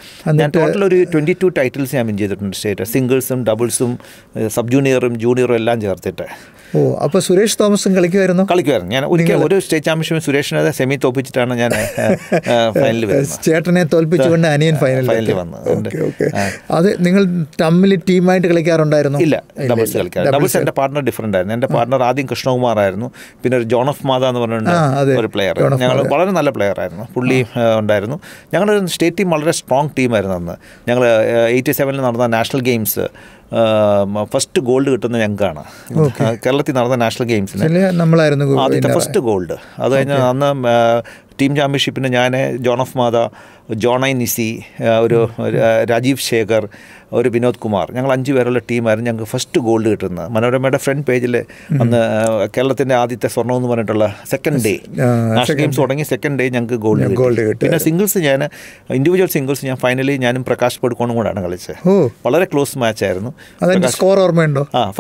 ഞാൻ ടോട്ടൽ ഒരു 22 ടൈറ്റിൽസ് ഞാൻ ചെയ്തിട്ടുണ്ട് സ്റ്റേറ്റ്. സിംഗിൾസും ഡബിൾസും സബ് ജൂനിയറും ജൂനിയറും എല്ലാം ചേർത്തിട്ട്. അപ്പോൾ സുരേഷ് തോമസും കളിക്കുമായിരുന്നു? ഞാൻ ഒരു സ്റ്റേറ്റ് ചാമ്പ്യൻഷിപ്പ് സുരേഷിനെ സെമി തോൽപ്പിച്ചിട്ടാണ് ഞാൻ ഫൈനലിൽ വരുന്നത്. ചേട്ടനെ തോൽപ്പിച്ചുകൊണ്ട് അനിയൻ ഫൈനലിൽ വന്നത്. അത് നിങ്ങൾ തമ്മിൽ ടീമായിട്ട് കളിക്കാറുണ്ടായിരുന്നു? ഇല്ല, ഡബിൾസ് കളിക്കാറ്. ഡബിൾസ് എൻ്റെ പാർട്ണർ ഡിഫറൻ്റ് ആയിരുന്നു. എൻ്റെ പാർട്ണർ ആദ്യം കൃഷ്ണകുമാർ ആയിരുന്നു, പിന്നെ ഒരു ജോൺ ഓഫ് മാത എന്ന് പറഞ്ഞിട്ടുണ്ട് ഒരു പ്ലെയർ. ഞങ്ങൾ വളരെ നല്ല പ്ലെയർ ആയിരുന്നു, പുള്ളി ഉണ്ടായിരുന്നു. ഞങ്ങളുടെ സ്റ്റേറ്റ് ടീം വളരെ സ്ട്രോങ് ടീമായിരുന്നു അന്ന്. ഞങ്ങൾ 87 നടന്ന നാഷണൽ ഗെയിംസ് ഫസ്റ്റ് ഗോൾഡ് കിട്ടുന്നത് ഞങ്ങൾക്കാണ്. കേരളത്തിൽ നടന്ന നാഷണൽ ഗെയിംസിന് ആദ്യത്തെ ഫസ്റ്റ് ഗോൾഡ്. അത് കഴിഞ്ഞ് അന്ന് ടീം ചാമ്പ്യൻഷിപ്പിന് ഞാൻ ജോൺ ഓഫ് മാത, ജോണൈ നിസി, ഒരു രാജീവ് ശേഖർ, ഒരു വിനോദ് കുമാർ, ഞങ്ങൾ 5 പേരുള്ള ടീമായിരുന്നു ഞങ്ങൾക്ക് ഫസ്റ്റ് ഗോൾഡ് കിട്ടുന്നത്. മനോരമയുടെ ഫ്രണ്ട് പേജിൽ അന്ന് കേരളത്തിൻ്റെ ആദ്യത്തെ സ്വർണ്ണം എന്ന് പറഞ്ഞിട്ടുള്ള സെക്കൻഡ് ഡേ നാഷണൽ ഗെയിംസ് തുടങ്ങി സെക്കൻഡ് ഡേ ഞങ്ങൾക്ക് ഗോൾഡ് കിട്ടി. പിന്നെ സിംഗിൾസ് ഇൻഡിവിജ്വൽ സിംഗിൾസ് ഞാൻ ഫൈനലി ഞാനും പ്രകാശ് പടുക്കോണും കൂടെയാണ് കളിച്ചത്. വളരെ ക്ലോസ് മാച്ച് ആയിരുന്നു.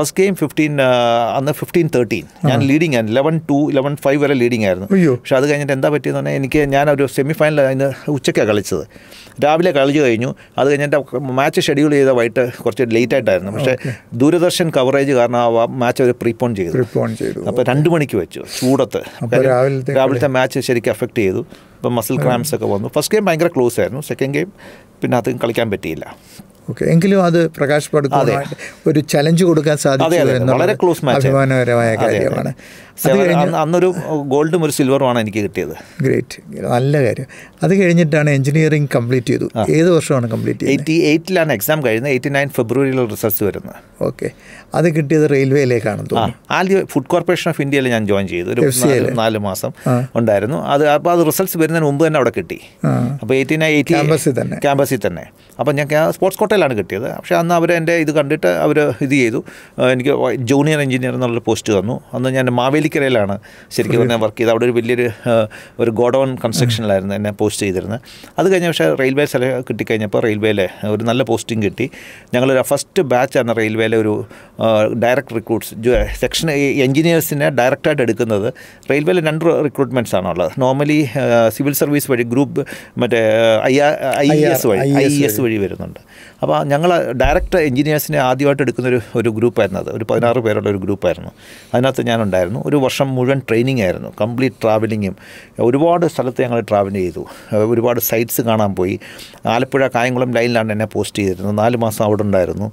ഫസ്റ്റ് ഗെയിം 15 അന്ന് 15-13 ഞാൻ ലീഡിങ് ആയിരുന്നു. 11-2 11-5 വരെ ലീഡിങ് ആയിരുന്നു. പക്ഷെ അത് കഴിഞ്ഞിട്ട് എന്താ പറ്റിയെന്ന് പറഞ്ഞാൽ ഞാനൊരു സെമി ഫൈനൽ അതിന് ഉച്ചയ്ക്കാണ് കളിച്ചത്. രാവിലെ കളിച്ച് കഴിഞ്ഞു. അത് കഴിഞ്ഞിട്ട് മാച്ച് ഷെഡ്യൂൾ ചെയ്ത വൈകിട്ട് കുറച്ച് ലേറ്റ് ആയിട്ടായിരുന്നു. പക്ഷേ ദൂരദർശൻ കവറേജ് കാരണം ആ മാച്ച് അവർ പ്രീപോൺ ചെയ്തു. അപ്പോൾ 2 മണിക്ക് വെച്ചു ചൂടത്ത്. രാവിലത്തെ മാച്ച് ശരിക്കും എഫക്റ്റ് ചെയ്തു. ഇപ്പം മസിൽ ക്രാംസ് ഒക്കെ വന്നു. ഫസ്റ്റ് ഗെയിം ഭയങ്കര ക്ലോസ് ആയിരുന്നു. സെക്കൻഡ് ഗെയിം പിന്നെ അത് കളിക്കാൻ പറ്റിയില്ല. ഓക്കെ, എങ്കിലും അത് പ്രകാശ് പടുക്കോണുമായിട്ട് ഒരു ചലഞ്ച് കൊടുക്കാൻ സാധിച്ചു. വളരെ ക്ലോസ് മാച്ച്, അഭിമാനകരമായ കാര്യമാണ്. അന്നൊരു ഗോൾഡും ഒരു സിൽവറുമാണ് എനിക്ക് കിട്ടിയത്. ഗ്രേറ്റ്, നല്ല കാര്യം. അത് കഴിഞ്ഞിട്ടാണ് എഞ്ചിനീയറിംഗ് കംപ്ലീറ്റ് ചെയ്തു. ഏത് വർഷമാണ് കംപ്ലീറ്റ് ചെയ്തത്? 88-ലാണ് എക്സാം കഴിയുന്നത്. 89 ഫെബ്രുവരിയിലുള്ള റിസൾട്ട്സ് വരുന്നത്. ഓക്കെ, അത് കിട്ടിയത് റെയിൽവേയിലേക്കാണെന്ന് തോന്നുന്നു. ആദ്യം ഫുഡ് കോർപ്പറേഷൻ ഓഫ് ഇന്ത്യയിൽ ഞാൻ ജോയിൻ ചെയ്തു. ഒരു 4 മാസം ഉണ്ടായിരുന്നു. അപ്പോൾ അത് റിസൾട്ട്സ് വരുന്നതിന് മുമ്പ് തന്നെ അവിടെ കിട്ടി. അപ്പോൾ 89 ക്യാമ്പസിൽ തന്നെ. അപ്പോൾ ഞാൻ സ്പോർട്സ് കോട്ടയിലാണ് കിട്ടിയത്. പക്ഷേ അന്ന് അവർ എൻ്റെ ഇത് കണ്ടിട്ട് അവർ ഇത് ചെയ്തു. എനിക്ക് ജൂനിയർ എഞ്ചിനീയർ എന്നുള്ള പോസ്റ്റ് തന്നു. അന്ന് ഞാൻ മാവേലിക്കരയിലാണ് ശരിക്കും പറഞ്ഞാൽ വർക്ക് ചെയ്തത്. അവിടെ ഒരു വലിയൊരു ഗോഡൗൺ കൺസ്ട്രക്ഷനിലായിരുന്നു എന്നെ പോസ്റ്റ് ചെയ്തിരുന്നത്. അത് കഴിഞ്ഞ പക്ഷേ റെയിൽവേ കിട്ടിക്കഴിഞ്ഞപ്പോൾ റെയിൽവേയിൽ ഒരു നല്ല പോസ്റ്റിംഗ് കിട്ടി. ഞങ്ങളൊരു ഫസ്റ്റ് ബാച്ചാണ് റെയിൽവേയിലെ ഒരു ഡയറക്റ്റ് റിക്രൂട്ട്സ് സെക്ഷൻ എഞ്ചിനീയേഴ്സിനെ ഡയറക്റ്റായിട്ട് എടുക്കുന്നത്. റെയിൽവേയിൽ 2 റിക്രൂട്ട്മെൻറ്റ്സ് ആണുള്ളത്. നോർമലി സിവിൽ സർവീസ് വഴി ഗ്രൂപ്പ് മറ്റേ IAS വഴി വരുന്നുണ്ട്. അപ്പോൾ ഞങ്ങൾ ഡയറക്റ്റ് എഞ്ചിനീയേഴ്സിനെ ആദ്യമായിട്ട് എടുക്കുന്ന ഒരു ഗ്രൂപ്പായിരുന്നു. അത് ഒരു 16 പേരുള്ള ഒരു ഗ്രൂപ്പായിരുന്നു. അതിനകത്ത് ഞാനുണ്ടായിരുന്നു. ഒരു വർഷം മുഴുവൻ ട്രെയിനിങ് ആയിരുന്നു. കംപ്ലീറ്റ് ട്രാവലിങ്ങും. ഒരുപാട് സ്ഥലത്ത് ഞങ്ങൾ ട്രാവൽ ചെയ്തു. ഒരുപാട് സൈറ്റ്സ് കാണാൻ പോയി. ആലപ്പുഴ കായംകുളം ലൈനിലാണ് എന്നെ പോസ്റ്റ് ചെയ്തിരുന്നത്. 4 മാസം അവിടെ ഉണ്ടായിരുന്നു.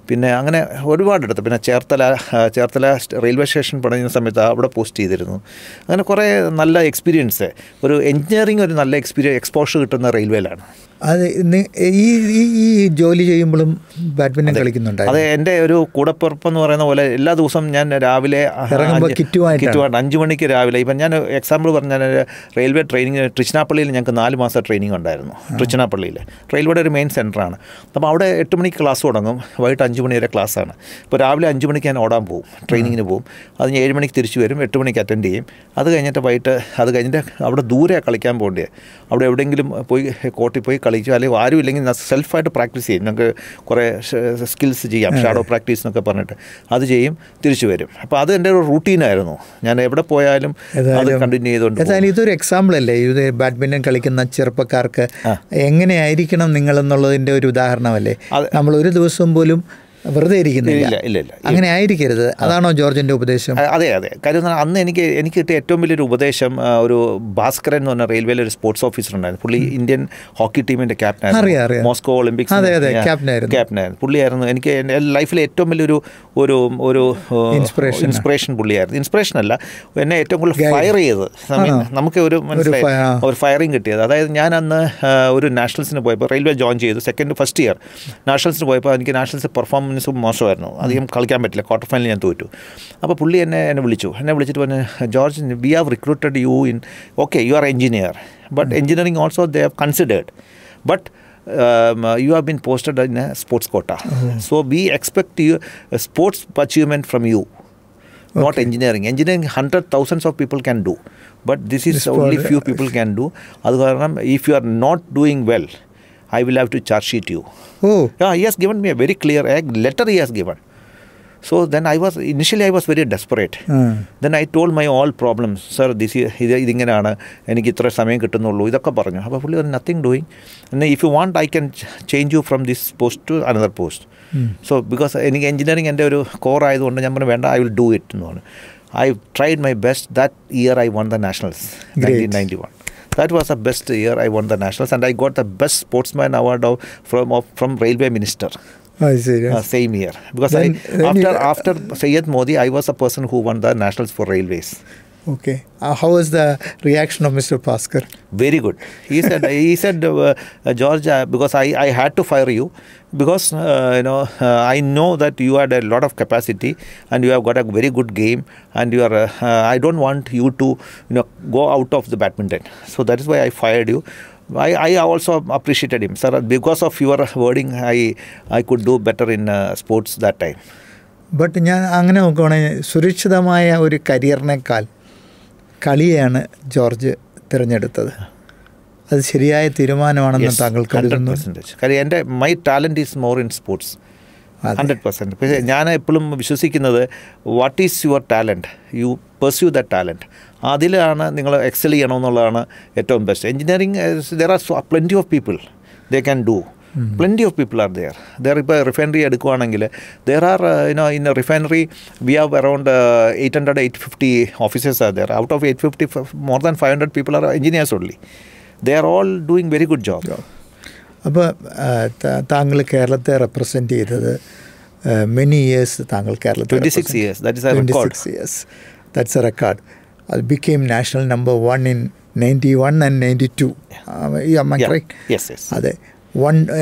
പിന്നെ അങ്ങനെ ഒരുപാടെടുത്ത് പിന്നെ ചേർത്തല റെയിൽവേ സ്റ്റേഷൻ പണിയുന്ന സമയത്ത് അവിടെ പോസ്റ്റ് ചെയ്തിരുന്നു. അങ്ങനെ കുറേ നല്ല എക്സ്പീരിയൻസ്, ഒരു എഞ്ചിനീയറിംഗ് ഒരു നല്ല എക്സ്പോഷർ കിട്ടുന്ന റെയിൽവേയിലാണ്. അത് ഈ ജോലി ചെയ്യുമ്പോഴും ബാഡ്മിൻ്റൺ കളിക്കുന്നുണ്ടായിരുന്നു. അതെ, എൻ്റെ ഒരു കൂടപ്പിറപ്പെന്ന് പറയുന്ന പോലെ എല്ലാ ദിവസവും ഞാൻ രാവിലെ കിറ്റുവായിട്ട് 5 മണിക്ക് രാവിലെ. ഇപ്പം ഞാൻ എക്സാമ്പിൾ പറഞ്ഞാൽ റെയിൽവേ ട്രെയിനിങ് ട്രിച്ചിനാപ്പള്ളിയിൽ ഞങ്ങൾക്ക് 4 മാസം ട്രെയിനിങ് ഉണ്ടായിരുന്നു. ട്രിച്ചിനാപ്പള്ളിയിൽ റെയിൽവേയുടെ ഒരു മെയിൻ സെൻറ്ററാണ്. അപ്പോൾ അവിടെ 8 മണിക്ക് ക്ലാസ് തുടങ്ങും, വൈകിട്ട് 5 മണി വരെ ക്ലാസ്സാണ്. ഇപ്പോൾ രാവിലെ 5 മണിക്ക് ഞാൻ ഓടാൻ പോകും, ട്രെയിനിങ്ങിന് പോകും. അത് 7 മണിക്ക് തിരിച്ചു വരും, 8 മണിക്ക് അറ്റൻഡ് ചെയ്യും. അത് കഴിഞ്ഞിട്ട് വൈകിട്ട് അവിടെ ദൂരെ കളിക്കാൻ പോകേണ്ടത്. അവിടെ എവിടെയെങ്കിലും പോയി കോർട്ടിൽ പോയി കളിക്കും, അല്ലെങ്കിൽ ആരും ഇല്ലെങ്കിൽ സെൽഫായിട്ട് പ്രാക്ടീസ് ചെയ്യും. ഞങ്ങൾക്ക് കുറേ സ്കിൽസ് ചെയ്യാം, ഷാഡോ പ്രാക്ടീസ് എന്നൊക്കെ പറഞ്ഞിട്ട് അത് ചെയ്യും, തിരിച്ചു വരും. അപ്പോൾ അത് എൻ്റെ ഒരു റൂട്ടീനായിരുന്നു. ഞാൻ എവിടെ പോയാലും അത് കണ്ടിന്യൂ ചെയ്തുകൊണ്ട്. ഏതായാലും ഇതൊരു എക്സാമ്പിൾ അല്ലേ, ഇത് ബാഡ്മിൻ്റൺ കളിക്കുന്ന ചെറുപ്പക്കാർക്ക് എങ്ങനെയായിരിക്കണം നിങ്ങളെന്നുള്ളതിൻ്റെ ഒരു ഉദാഹരണമല്ലേ. നമ്മൾ ഒരു ദിവസം പോലും വെറുതെ ഇരിക്കുന്നില്ല. ഇല്ല, അങ്ങനെ ആയിരിക്കരുത്. അതാണോ ജോർജിൻ്റെ ഉപദേശം? അതെ. കാര്യം അന്ന് എനിക്ക് കിട്ടിയ ഏറ്റവും വലിയൊരു ഉപദേശം ഒരു ഭാസ്കരൻ എന്ന് പറഞ്ഞ റെയിൽവേയിലെ ഒരു സ്പോർട്സ് ഓഫീസർ ഉണ്ടായിരുന്നു. പുള്ളി ഇന്ത്യൻ ഹോക്കി ടീമിൻ്റെ ക്യാപ്റ്റനായിരുന്നു. Moscow Olympics ക്യാപ്റ്റനായിരുന്നു. പുള്ളിയായിരുന്നു എനിക്ക് എൻ്റെ ലൈഫിലെ ഏറ്റവും വലിയൊരു ഒരു ഇൻസ്പിറേഷൻ പുള്ളിയായിരുന്നു. ഇൻസ്പിറേഷൻ അല്ല, എന്നെ ഏറ്റവും കൂടുതൽ ഫയർ ചെയ്തത്. നമുക്ക് ഒരു ഫയറിങ് കിട്ടിയത്. അതായത് ഞാൻ അന്ന് ഒരു നാഷണൽസിന് പോയപ്പോൾ റെയിൽവേ ജോയിൻ ചെയ്തു. ഫസ്റ്റ് ഇയർ നാഷണൽസിന് പോയപ്പോൾ എനിക്ക് നാഷണൽസ് പെർഫോമൻസ് മോശമായിരുന്നു, അധികം കളിക്കാൻ പറ്റില്ല. ക്വാർട്ടർ ഫൈനലിൽ ഞാൻ തോറ്റു. അപ്പോൾ പുള്ളി എന്നെ വിളിച്ചിട്ട് പറഞ്ഞു, George, we have recruited you in you are engineer, but engineering also they have considered, but you have been posted in a sports quota. So we expect you sports achievement from you, not engineering. Engineering thousands of people can do, but this is only few people can do. Adu karanam, if you are not doing well, I will have to charge sheet you. Yeah, he has given me a very clear letter he has given. So then initially I was very desperate. Then I told my all problems. Sir, ഇതിങ്ങനെയാണ്, എനിക്ക് ഇത്ര സമയം കിട്ടുന്നുള്ളൂ, ഇതൊക്കെ പറഞ്ഞു. അപ്പോൾ പുള്ളി nothing doing. And if you want, I can change you from this post to another post. So because എനിക്ക് engineering എൻ്റെ ഒരു കോർ ആയതുകൊണ്ട് ഞാൻ പറഞ്ഞു വേണ്ട, I will do it എന്ന് പറഞ്ഞു. I tried my best. That year I won the nationals, 1991. That was the best year I won the nationals, and I got the best sportsman award from railway minister. Same year, because after Syed Modi, I was a person who won the nationals for railways. Okay. How was the reaction of Mr. Bhaskar? Very good. He said, George, because I had to fire you because I know that you had a lot of capacity and you have got a very good game, and you are. I don't want you to go out of the badminton. So that is why I fired you. I also appreciated him, sir. Because of your wording, I could do better in sports that time. But ഞാൻ അങ്ങനെ നോക്കുകയാണെങ്കിൽ സുരക്ഷിതമായ ഒരു കരിയറിനേക്കാൾ കളിയാണ് George തിരഞ്ഞെടുത്തത്. അത് ശരിയായ തീരുമാനമാണെന്ന് താങ്കൾ കരുതുന്നു? കാര്യം my talent is more in sports 100%. പക്ഷേ ഞാൻ എപ്പോഴും വിശ്വസിക്കുന്നത് what is your talent, U pursue the talent, അതിലാണ് നിങ്ങൾ എക്സൽ ചെയ്യണമെന്നുള്ളതാണ് ഏറ്റവും best. Engineering there are plenty of people they can do. Plenty of people are there. There ഇപ്പോൾ refinery എടുക്കുകയാണെങ്കിൽ there are in a refinery we have around 800-850 officers are there. Out of 850, more than 500 people are engineers only. They are all doing very good job. അപ്പോൾ താങ്കൾ കേരളത്തെ represent ചെയ്തത് many years താങ്കൾ കേരളത്തിൽ 26 years. That is a record. 26 years. That's a record. It became national number 1 in 91 and 92. Am I correct? Yes. അതെ.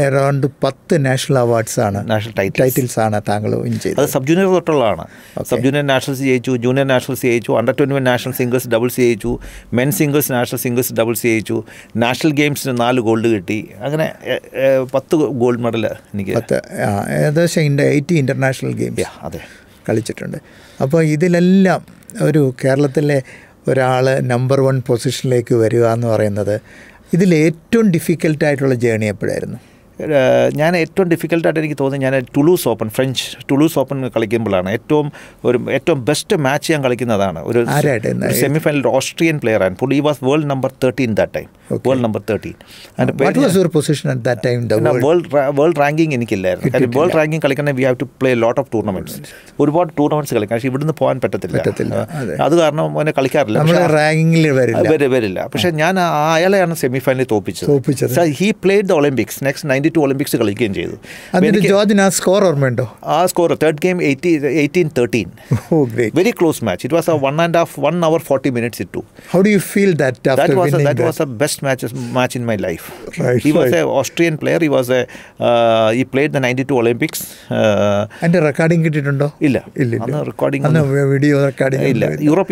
Around 10 national അവാർഡ്സാണ്, national ടൈറ്റിൽസാണ് താങ്കൾ വിൻ ചെയ്തത്. അത് സബ് ജൂനിയർ തൊട്ടുള്ളതാണ്. സബ് ജൂനിയർ നാഷണൽസ് ജയിച്ചു, ജൂനിയർ നാഷണൽസ് ജയിച്ചു, അണ്ടർ 21 നാഷണൽ സിംഗിൾസ് ഡബിൾസ് ജയിച്ചു, men singles national singles doubles ജയിച്ചു, നാഷണൽ ഗെയിംസിന് 4 ഗോൾഡ് കിട്ടി. അങ്ങനെ 10 ഗോൾഡ് മെഡൽ എനിക്ക് ഏകദേശം 80 ഇൻ്റർനാഷണൽ ഗെയിംസ് അതെ കളിച്ചിട്ടുണ്ട്. അപ്പോൾ ഇതിലെല്ലാം ഒരു കേരളത്തിലെ ഒരാൾ നമ്പർ 1 പൊസിഷനിലേക്ക് വരിക എന്ന് പറയുന്നത്, ഇതിൽ ഏറ്റവും ഡിഫിക്കൽട്ടായിട്ടുള്ള ജേണി എപ്പോഴായിരുന്നു? ഞാൻ ഏറ്റവും ഡിഫിക്കൽട്ടായിട്ട് എനിക്ക് തോന്നി ഞാൻ ഫ്രഞ്ച് ടുളൂസ് ഓപ്പൺ കളിക്കുമ്പോഴാണ് ഏറ്റവും ബെസ്റ്റ് മാച്ച് ഞാൻ കളിക്കുന്നതാണ്. ഒരു സെമിഫൈനൽ ഓസ്ട്രിയൻ പ്ലെയർ ആണ്. പുള്ളി was world number 13 that time. World number 13. World ranking എനിക്കില്ലായിരുന്നു. കാര്യം വേൾഡ് റാങ്കിങ് കളിക്കണമെങ്കിൽ we have to play lot of tournaments. ഒരുപാട് ടൂർണമെന്റ്സ് കളിക്കാം. പക്ഷേ ഇവിടുന്ന് പോകാൻ പറ്റത്തില്ല. അത് കാരണം അവനെ കളിക്കാറില്ല, റാങ്കിങ്ങിൽ വരില്ല. പക്ഷേ ഞാൻ അയാളെയാണ് സെമിഫൈനലിൽ തോപ്പിച്ചത്. He played the Olympics. Next 92 Olympics കളിക്കുകയും ചെയ്തു. ജോർജിന് ആ സ്കോർ ഓർമ്മയുണ്ടോ? ആ score third game 18-13. Very close match. It was a 1 hour 40 minutes it took. How do you feel that after winning that? That was the best match in my life. He was an Austrian player. He played the 92 Olympics. And recording കിട്ടിയിട്ടുണ്ടോ? ഇല്ല. അന്ന് recording video recording ഇല്ല.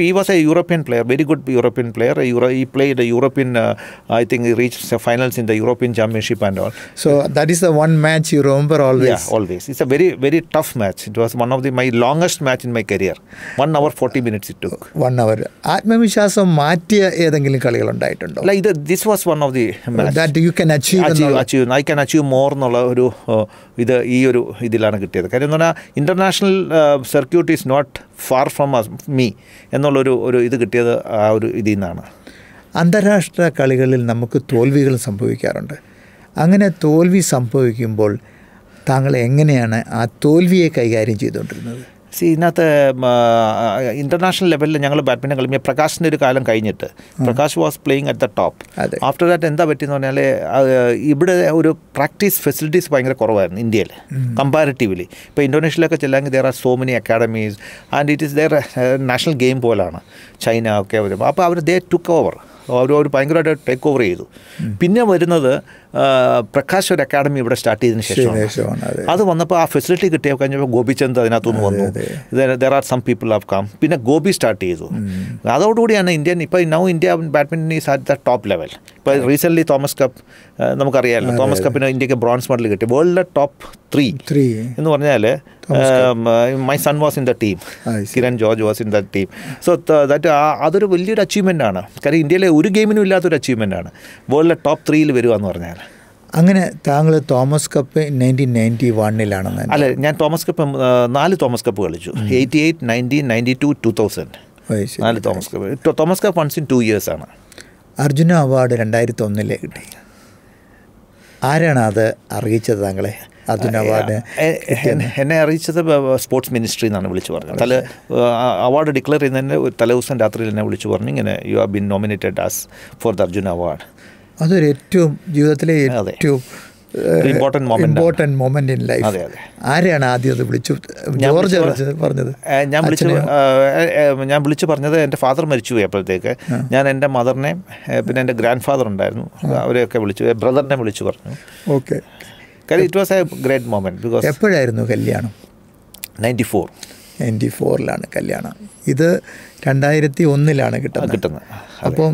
He was a European player, very good European player. He played a European, I think he reached the finals in the European Championship and all. So that is the one match you remember always? Yeah, always. It's a very, very tough match. It was one of my longest match in my career. 1 hour 40 minutes it took. 1 hour. ആത്മവിശ്വാസം മാറ്റിയ ഏതെങ്കിലും കളികൾ ഉണ്ടായിട്ടുണ്ടോ? Like this was one of the match. That you can achieve. I can achieve more എന്നുള്ള ഒരു ഈ ഒരു ഇതിലാണ് കിട്ടിയത്. കാര്യം എന്ന് പറഞ്ഞാൽ international circuit is not far from me എന്നുള്ളൊരു ഇത് കിട്ടിയത് ആ ഒരു ഇതിൽ നിന്നാണ്. അന്താരാഷ്ട്ര കളികളിൽ നമുക്ക് തോൽവികൾ സംഭവിക്കാറുണ്ട്. അങ്ങനെ തോൽവി സംഭവിക്കുമ്പോൾ താങ്കൾ എങ്ങനെയാണ് ആ തോൽവിയെ കൈകാര്യം ചെയ്തുകൊണ്ടിരുന്നത്? ഇതിനകത്ത് ഇൻ്റർനാഷണൽ ലെവലിൽ ഞങ്ങൾ ബാഡ്മിൻ്റൺ കളിക്കുമ്പോൾ പ്രകാശിൻ്റെ ഒരു കാലം കഴിഞ്ഞിട്ട് Prakash was playing at the top. After that എന്താ പറ്റിയെന്ന് പറഞ്ഞാൽ ഇവിടെ ഒരു പ്രാക്ടീസ് ഫെസിലിറ്റീസ് ഭയങ്കര കുറവായിരുന്നു ഇന്ത്യയിൽ കമ്പാരിറ്റീവ്ലി. ഇപ്പോൾ ഇന്തോനേഷ്യയിലൊക്കെ ചെല്ലാമെങ്കിൽ there are so many academies and it is their national game പോലാണ്. ചൈന ഒക്കെ വരുമ്പോൾ അപ്പോൾ അവർ ദേ ടുക്ക് ഓവർ. അവർ ഭയങ്കരമായിട്ട് ടേക്ക് ഓവർ ചെയ്തു. പിന്നെ വരുന്നത് പ്രകാശ് ഒരു അക്കാഡമി ഇവിടെ സ്റ്റാർട്ട് ചെയ്തതിന് ശേഷമാണ്. അത് വന്നപ്പോൾ ആ ഫെസിലിറ്റി കിട്ടിയ കഴിഞ്ഞപ്പോൾ ഗോപിചന്ദ് അതിനകത്തുനിന്ന് വന്നു. There are some people have come. പിന്നെ ഗോപി സ്റ്റാർട്ട് ചെയ്തു. അതോടുകൂടിയാണ് ഇപ്പോൾ now India badminton is at the top level. ഇപ്പോൾ റീസെൻ്റ്ലി തോമസ് കപ്പ് നമുക്കറിയാമല്ലോ. തോമസ് കപ്പിന് ഇന്ത്യക്ക് ബ്രോൺസ് മെഡൽ കിട്ടി. വേൾഡിലെ ടോപ്പ് 3 എന്ന് പറഞ്ഞാൽ my son was in the team. Kiran George was in the team. So അതൊരു വലിയൊരു അച്ചീവ്മെൻ്റ് ആണ്. കാര്യം ഇന്ത്യയിലെ ഒരു ഗെയിമിനും ഇല്ലാത്തൊരു അച്ചീവ്മെൻ്റ് ആണ് വേൾഡിലെ ടോപ്പ് 3 വരിക എന്ന് പറഞ്ഞാൽ. അങ്ങനെ താങ്കൾ തോമസ് കപ്പ് 1991 അല്ല, ഞാൻ തോമസ് കപ്പ് 4 തോമസ് കപ്പ് കളിച്ചു. 88, 90, 92, 2000. 4 Thomas cup. Thomas cup once in 2 years ആണ്. അർജുന അവാർഡ് 2001 കിട്ടി. ആരാണ് അത് അറിയിച്ചത് താങ്കളെ? അർജുന അവാർഡ് എന്നെ അറിയിച്ചത് സ്പോർട്സ് മിനിസ്ട്രി എന്നാണ് വിളിച്ചു പറഞ്ഞത്. അവാർഡ് ഡിക്ലെയർ ചെയ്യുന്നതിൻ്റെ തലേ ദിവസം രാത്രിയിൽ എന്നെ വിളിച്ചു പറഞ്ഞു ഇങ്ങനെ you have been nominated as for the Arjuna award. അതൊരു ഏറ്റവും ജീവിതത്തിലെ ഏറ്റവും ഇമ്പോർട്ടൻറ്റ് മൊമെന്റ് ഇൻ ലൈഫ്. ആരെയാണ് ആദ്യം അത് വിളിച്ചു പറഞ്ഞത്? ഞാൻ വിളിച്ചു പറഞ്ഞത് എൻ്റെ ഫാദർ മരിച്ചു പോയപ്പോഴത്തേക്ക് ഞാൻ എൻ്റെ മദറിനെയും പിന്നെ എൻ്റെ ഗ്രാൻഡ് ഫാദർ ഉണ്ടായിരുന്നു, അവരെയൊക്കെ വിളിച്ചു, ബ്രദറിനെ വിളിച്ചു പറഞ്ഞു. Okay. It was a great moment. Because എപ്പോഴായിരുന്നു കല്യാണം? 94 കല്യാണം. ഇത് 2001 കിട്ടുന്നത്. അപ്പം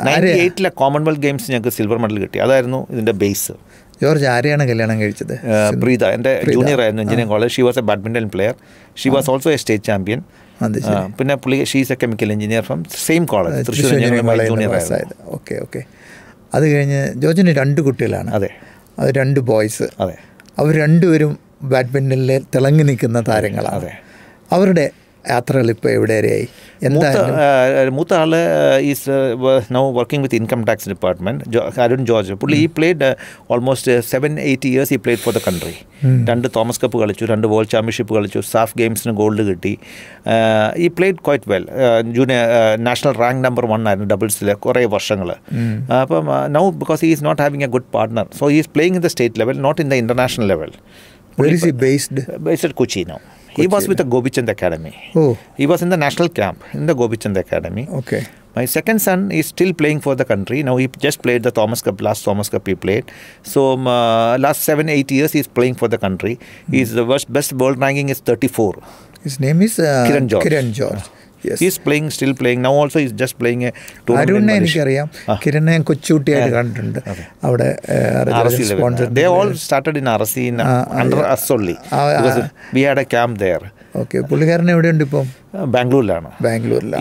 98 കോമൺവെൽത്ത് ഗെയിംസ് ഞങ്ങൾക്ക് സിൽവർ മെഡൽ കിട്ടി. അതായിരുന്നു ഇതിൻ്റെ ബേസ്. ജോർജ് ആരെയാണ് കല്യാണം കഴിച്ചത്? പ്രീത, എൻ്റെ ജൂനിയർ ആയിരുന്നു engineering college. She was A badminton player. She was also A state champion. പിന്നെ പുള്ളി she's A chemical engineer from same college, Thrissur junior ആയിരുന്നു. ഓക്കെ. അത് കഴിഞ്ഞ് ജോർജിന് 2 കുട്ടികളാണ്. അതെ, അത് 2 ബോയ്സ്. അതെ. അവർ രണ്ടുപേരും ബാഡ്മിൻ്റണിൽ തിളങ്ങി നിൽക്കുന്ന താരങ്ങളാണ്. അതെ. അവരുടെ യാത്രകൾ ഇപ്പോൾ എവിടെ വരെയായി? മൂത്ത ആള് is now working with income tax department, Arun George. പുള്ളി he played almost 7-8 years he played for the country. 2 Thomas cup കളിച്ചു, 2 വേൾഡ് ചാമ്പ്യൻഷിപ്പ് കളിച്ചു, സാഫ് ഗെയിംസിന് ഗോൾഡ് കിട്ടി. He played quite well. Junior national rank number 1 ആയിരുന്നു ഡബിൾസിൽ കുറേ വർഷങ്ങൾ. അപ്പം now because he is not having a good partner, so he is playing in the state level, not in the international level. Where is he based? Based at Kochi now. He was with the Gopichand Academy. Oh. He was in the national camp in the Gopichand Academy. Okay. My second son is still playing for the country. Now he just played the Thomas Cup, last Thomas Cup he played. So last 7-8 years he is playing for the country. His best world ranking is 34. His name is Kiran George. Yes. He is still playing. Now also he is just playing a tournament. Arun എനിക്കറിയാം. കിരനെ കൊച്ചുകുട്ടിയായിട്ട് കണ്ടിട്ടുണ്ട്. അവിടെ they all started in RC under us only. Because we had a camp there. Okay. പുള്ളിക്കാരൻ എവിടെയുണ്ട് ഇപ്പം? ബാംഗ്ലൂരിലാണ്.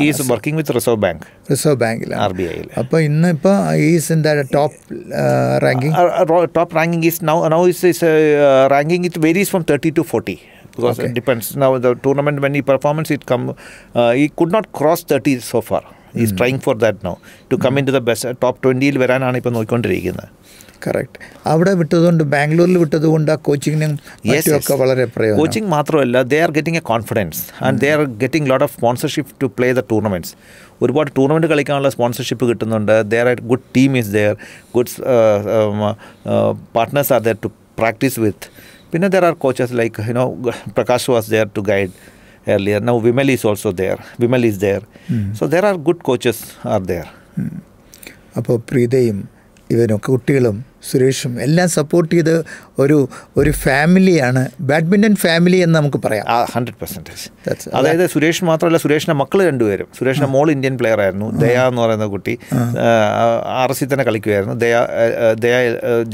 He is working with Reserve Bank. RBI. അപ്പോൾ ഇന്ന് ഇപ്പോൾ he is in the top ranking. Top ranking is now is ranking, it varies from 30 to 40. Because it depends. Now the tournament, when he performs, he could not cross 30 so far. He is trying for that now to come into the best top 20 വരാനാണ് ഇപ്പോൾ നോക്കിക്കൊണ്ടിരിക്കുന്നത്. Correct. അവിടെ വിട്ടതുകൊണ്ട്, ബാംഗ്ലൂരിൽ വിട്ടതുകൊണ്ട് ആ കോച്ചിങ്ങിനും മറ്റുമൊക്കെ വളരെ പ്രയോജനം. Coaching മാത്രമല്ല, they are getting a confidence and they are getting lot of sponsorship to play the tournaments. ഒരുപാട് ടൂർണമെൻറ്റ് കളിക്കാനുള്ള സ്പോൺസർഷിപ്പ് കിട്ടുന്നുണ്ട്. There are good team is there, good partners are there to practice with. Pinna there are coaches like, Prakash was there to guide earlier. Now Vimal is also there. Vimal is there. So there are good coaches are there. അപ്പോൾ പ്രീതയും ഇവനൊക്കെ കുട്ടികളും സുരേഷും എല്ലാം support ചെയ്ത് ഒരു ഫാമിലിയാണ്, badminton family എന്ന് നമുക്ക് പറയാം. 100%. അതായത് സുരേഷ് മാത്രമല്ല, സുരേഷിൻ്റെ മക്കൾ 2 പേരും. സുരേഷിൻ്റെ മോൾ ഇന്ത്യൻ പ്ലെയർ ആയിരുന്നു, ദയ എന്ന് പറയുന്ന കുട്ടി. RC തന്നെ കളിക്കുമായിരുന്നു. ദയ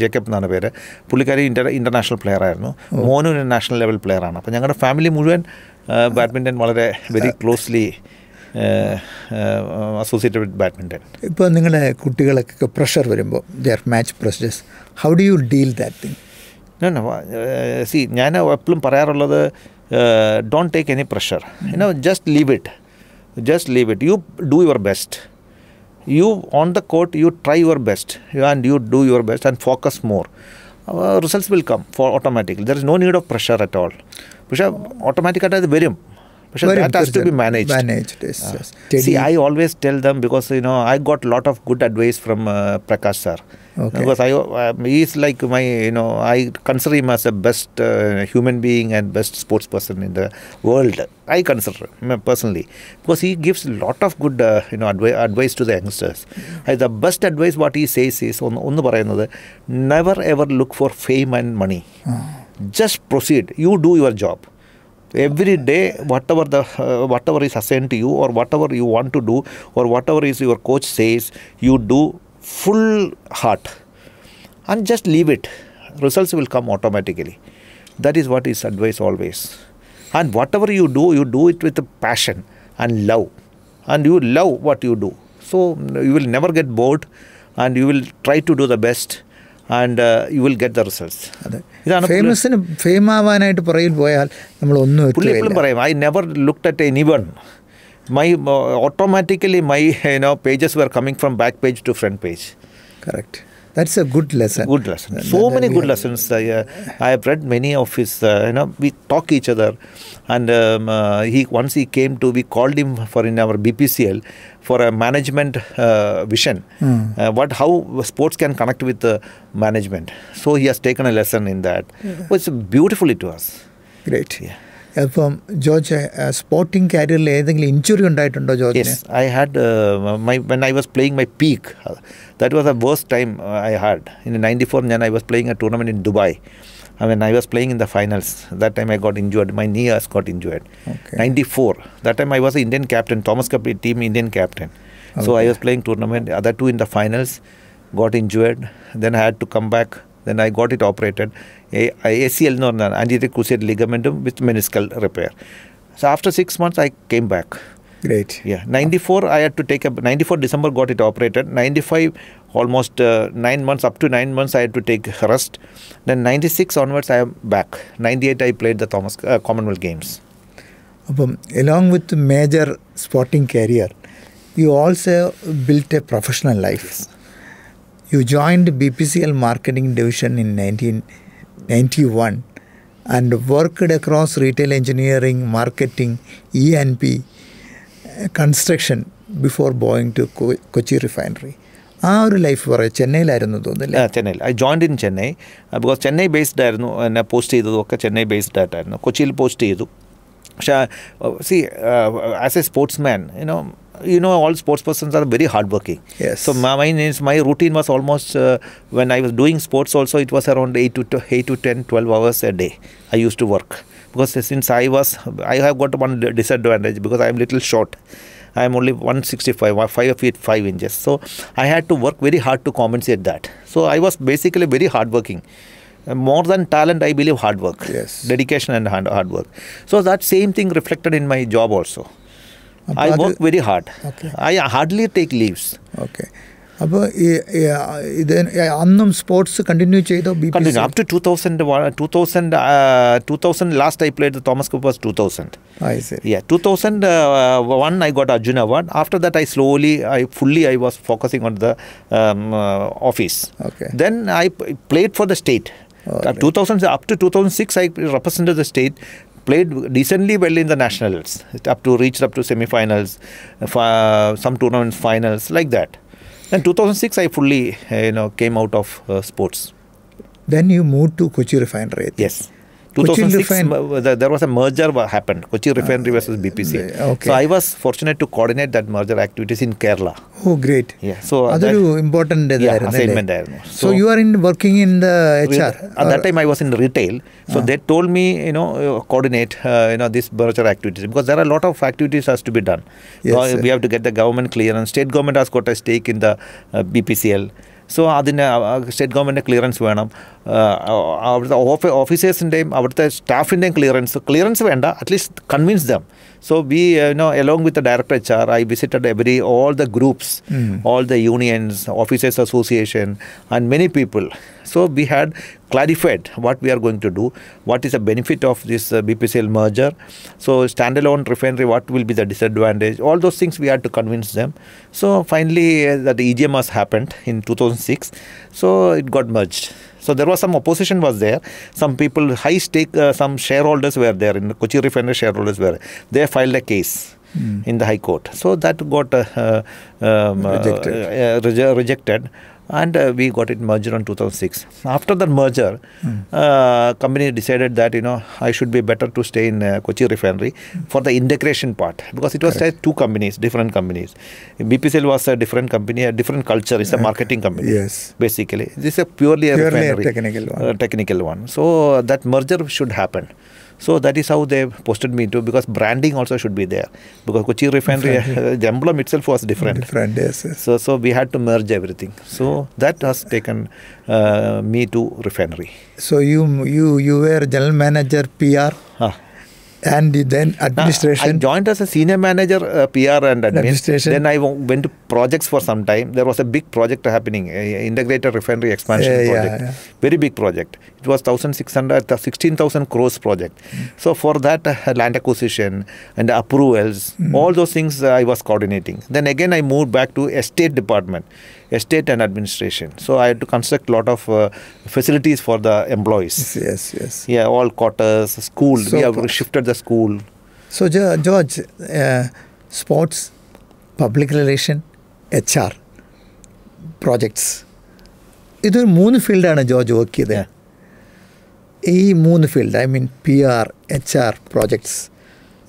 ജേക്കബ് എന്നാണ് പേര്. പുള്ളിക്കാരി ഇൻ്റർനാഷണൽ പ്ലെയർ ആയിരുന്നു. മോനും നാഷണൽ ലെവൽ പ്ലെയർ ആണ്. അപ്പോൾ ഞങ്ങളുടെ ഫാമിലി മുഴുവൻ ബാഡ്മിൻ്റൺ വളരെ very closely associated with badminton. ഇപ്പോൾ നിങ്ങളുടെ കുട്ടികളൊക്കെ പ്രഷർ വരുമ്പോൾ, they are match pressures, how do you deal that thing? C, ഞാൻ എപ്പോഴും പറയാറുള്ളത്, don't take any pressure. Just leave it. You do your best. You on the court, you try your best and you do your best and focus more. Results will come for automatically. There is no need of pressure at all. പക്ഷേ ഓട്ടോമാറ്റിക്കായിട്ട് അത് വരും. That has to be managed. Yes. See, I always tell them, because I got a lot of good advice from Prakash sir. Okay. Because he is like my, I consider him as the best human being and best sports person in the world. I consider him personally, because he gives a lot of good advice to the youngsters. The best advice what he says is, ഒന്ന് പറയുന്നത്, never ever look for fame and money. Just proceed. You do your job. Every day, whatever is assigned to you, or whatever you want to do, or whatever is your coach says, you do full heart and just leave it. Results will come automatically. That is what is advice always. And whatever you do it with a passion and love, and you love what you do. So you will never get bored, and you will try to do the best, and you will get the results. ഫേമസിന് fame ആവാനായിട്ട് പുറകിൽ പോയാൽ നമ്മളൊന്നും എപ്പോഴും പറയും, I never looked at anyone. Automatically my pages were coming from back page to front page. Correct. That's a good lesson. Good lesson. So many good lessons. I have read many of his. We talk each other, and once he came to. We called him for in our BPCL for a management vision. How sports can connect with the management. So he has taken a lesson in that. It's beautifully to us. Great. Yeah. അപ്പം George sporting കരിയറിൽ ഏതെങ്കിലും injury ഉണ്ടായിട്ടുണ്ടോ George? Yes, I had when I was playing my peak. That was the worst time I had. In '94, I was playing a tournament in Dubai. When I was playing in the finals, that time I got injured. My knee has got injured. Okay. '94. That time I was an Indian captain, Thomas Cup team Indian captain. Okay. So I was playing tournament. Other two in the finals, got injured. Then I had to come back. Then I got it operated. ACL anterior cruciate ligament with meniscal repair. So after 6 months I came back. Great. Yeah. 94 I had to take 94 December got it operated. 95 almost 9 months, up to 9 months I had to take rest. Then 96 onwards I am back. 98 I played the Commonwealth Games. Along with the major sporting career, you also built a professional life. Yes. You joined BPCL Marketing Division in 1991 and worked across retail engineering, marketing, E&P, construction before going to Kochi refinery. ആ ഒരു life പറയാം ചെന്നൈയിലായിരുന്നു തോന്നുന്നില്ല? ചെന്നൈയിൽ I joined in Chennai because Chennai based ആയിരുന്നു. എന്നെ post ചെയ്തതൊക്കെ Chennai based ആയിട്ടായിരുന്നു. കൊച്ചിയിൽ പോസ്റ്റ് ചെയ്തു. പക്ഷേ as A sportsman you know all sports persons are very hardworking. Yes. So my routine was almost when I was doing sports also it was around 8 to 10, 12 hours a day I used to work. Because since I have got one disadvantage because I am little short. I am only 165, 5 feet 5 inches. So I had to work very hard to compensate that. So I was basically very hardworking. More than talent, I believe hard work. Yes. Dedication and hard work. So that same thing reflected in my job also. I work very hard. Okay. I hardly take leaves. Okay. അപ്പോൾ ഇത് അന്നും sports continue ചെയ്തോ? Up to 2000 last I played the Thomas Cup was 2000. I see. Yeah, 2001 I got ARJUNA award. After that I was focusing on the office. Okay. Then I played for the state. Up to 2006 I represented the state. Played decently well in the nationals. Reached up to semi-finals, some tournaments finals like that. Then 2006 I fully came out of sports. Then you moved to Kochi refinery. Yes. 2006 there was a merger happened. Kochi refinery versus BPC. Okay. So I was fortunate to coordinate that merger activities in Kerala. Oh, great. Yeah. So that important assignment. So you are working in the HR. At that time I was in retail. So they told me coordinate this merger activities because there are a lot of activities has to be done. Yes, we have to get the government clearance. State government has got a stake in the BPCL. So അതിന് state government clearance വേണം. അവിടുത്തെ ഓഫീസേഴ്സിൻ്റെയും അവിടുത്തെ സ്റ്റാഫിൻ്റെയും clearance വേണ്ട, at least convince dum. So we, along with the director HR, I visited all the groups, all the unions, officers association, and many people. So we had clarified what we are going to do, what is the benefit of this BPCL merger. So standalone refinery, what will be the disadvantage? All those things we had to convince them. So finally, that EGM has happened in 2006. So it got merged. So there was some opposition was there. Some people, high stake, some shareholders were there. In the Kochi refinery shareholders were. They filed a case in the High Court. So that got rejected. And we got it merged on 2006. After that merger, company decided that I should be better to stay in Kochi refinery for the integration part, because it was two companies, different companies. BPCL was a different company, a different culture. It's a marketing company. Yes. Basically, this is purely a refinery, technical one. So that merger should happen. So that is how they posted me to, because branding also should be there, because Kochi refinery, the emblem itself was different. Yes. So we had to merge everything. So that has taken me to refinery. So you were general manager PR? And then administration. I joined as a senior manager, PR and administration. Then I went to projects for some time. There was a big project happening, integrated refinery expansion project. Very big project. It was 16,000 crores project. So for that, land acquisition and approvals, all those things I was coordinating. Then again I moved back to estate department, estate and administration. So I had to construct a lot of facilities for the employees. Yes. Yeah, all quarters, school. So we have shifted the school. So George, sports, public relation, HR, projects. This is 3 fields George work here. This 3 fields, I mean PR, HR, projects.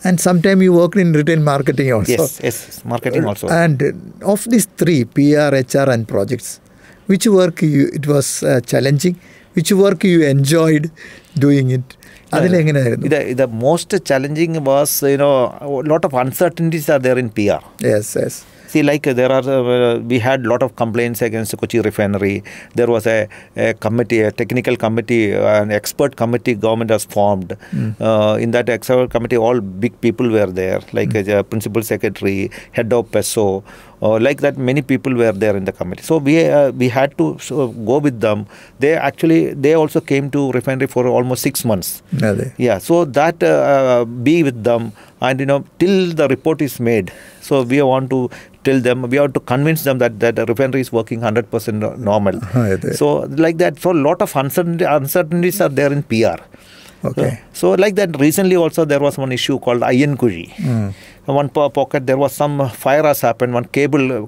And sometimes you worked in retail marketing also. Yes, marketing also. And of these 3, PR, HR and projects, which work it was challenging? Which work you enjoyed doing it? The most challenging was, a lot of uncertainties are there in PR. Yes. See, like we had a lot of complaints against Kochi refinery. There was a committee, a technical committee, an expert committee government has formed. In that expert committee, all big people were there, like a principal secretary, head of PESO. Like that, many people were there in the committee. So we had to go with them. They also came to refinery for almost 6 months. Yeah, so that be with them and till the report is made. So we want to tell them, we have to convince them that the refinery is working 100% normal. So like that, so a lot of uncertainties are there in PR. Okay. So like that, recently also there was one issue called Iron Kuri. One pocket, there was some fire has happened. One cable,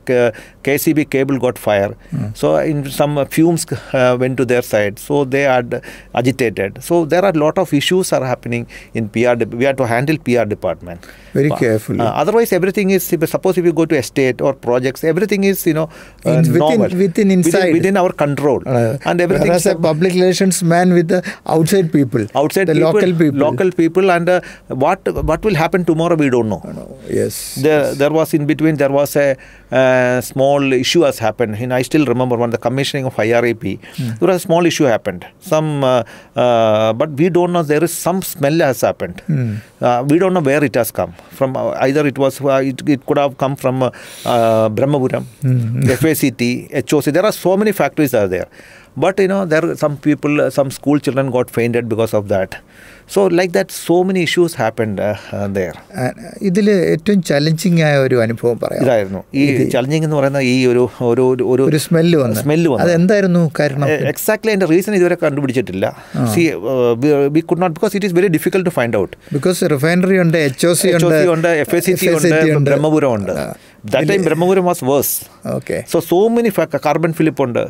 KCB cable got fire. So in some fumes went to their side. So they had agitated. So there are a lot of issues are happening in PR. We have to handle PR department. Very carefully. Otherwise, everything is, suppose if you go to estate or projects, everything is, normal. Within our control. And everything. Whereas a public relations man with the outside people. Local people. And what will happen tomorrow, we don't know. Yes. There was in between, there was a small issue has happened. And I still remember when the commissioning of IRAP, there was a small issue happened. But we don't know, there is some smell has happened. We don't know where it has come from. Either it was, it could have come from Brahmapuram, FACT, HOC. There are so many factories are there. But there are some people, some school children got fainted because of that. So like that, so many issues happened there. ഇതിൽ ഏറ്റവും challenging ആയ ഒരു അനുഭവം പറയാം. ഇതായിരുന്നു ഈ challenging എന്ന് പറയുന്ന ഈ ഒരു സ്മെല്ല് വന്നു. അതെന്തായിരുന്നു കാരണം? എക്സാക്ട്ലി അതിന്റെ റീസൺ ഇതുവരെ കണ്ടുപിടിച്ചിട്ടില്ല. We could not, because it is very difficult to find out. Because refinery ഉണ്ട്, HOC ഉണ്ട്, FACT ഉണ്ട്, Brahmapuram ഉണ്ട്. That time Brahmapuram was worse. Okay. So many carbon flip ഉണ്ട്.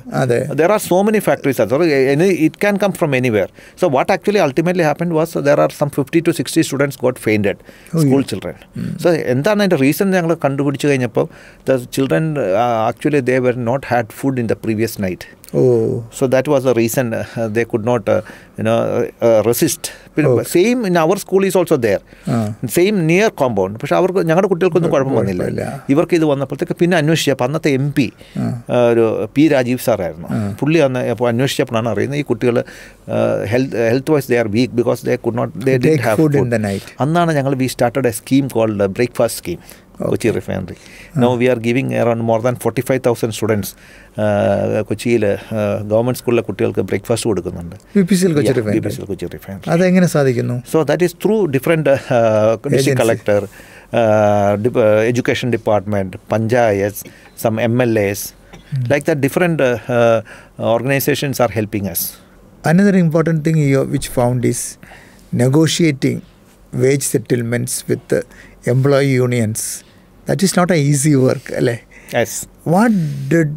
There are so many factories. It can come from anywhere. So what actually ultimately happened was, there are some 50 to 60 students got fainted, school children. So എന്താണ് അതിന്റെ reason ഞങ്ങൾ കണ്ടുപിടിച്ചു കഴിഞ്ഞപ്പോൾ, the children actually they were not had food in the previous night. So that was the reason they could not resist. Same in our school is also there. Same near compound. പക്ഷെ അവർക്ക് ഞങ്ങളുടെ കുട്ടികൾക്കൊന്നും കുഴപ്പം വന്നില്ല. ഇവർക്ക് ഇത് വന്നപ്പോഴത്തേക്ക് പിന്നെ അന്വേഷിച്ചപ്പോൾ അന്നത്തെ MP ഒരു P. രാജീവ് സാറായിരുന്നു. പുള്ളി അപ്പോൾ അന്വേഷിച്ചപ്പോഴാണ് അറിയുന്നത് ഈ കുട്ടികൾ health wise they are weak because they didn't have food in the night. അന്നാണ് ഞങ്ങൾ we started a scheme called breakfast scheme. Kochi refinery. Now we are giving around more than 45,000 students കൊച്ചിയിൽ government സ്കൂളിലെ കുട്ടികൾക്ക് breakfast കൊടുക്കുന്നുണ്ട്. BPCL Kochi refinery. അതെങ്ങനെ സാധിക്കുന്നു? So that is through different district collector, education department, panchayats, some MLAs, like that different organizations are helping us. Another important thing which found is negotiating wage settlements with the employee unions. That is not an easy work, right? Yes. What did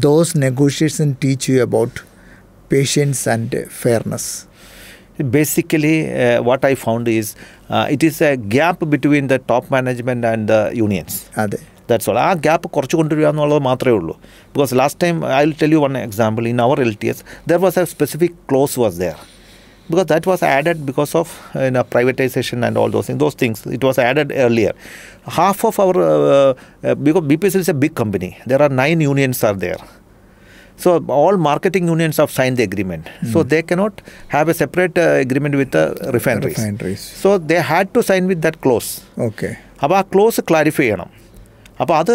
those negotiations teach you about patience and fairness? Basically, what I found is it is a gap between the top management and the unions. That's all. ആ gap കുറച്ച് കൊണ്ടുവരിക എന്നുള്ളത് മാത്രമേ ഉള്ളൂ. Because last time, I will tell you one example. In our LTS, there was a specific clause was there. Because that was added because of privatization and all those things. Those things, it was added earlier. Half of our, because BPCL is a big company, there are 9 unions are there. So all marketing unions have signed the agreement. So they cannot have a separate agreement with the refineries. So they had to sign with that clause. Okay. അപ്പോൾ ആ close clarify ചെയ്യണം. അപ്പോൾ അത്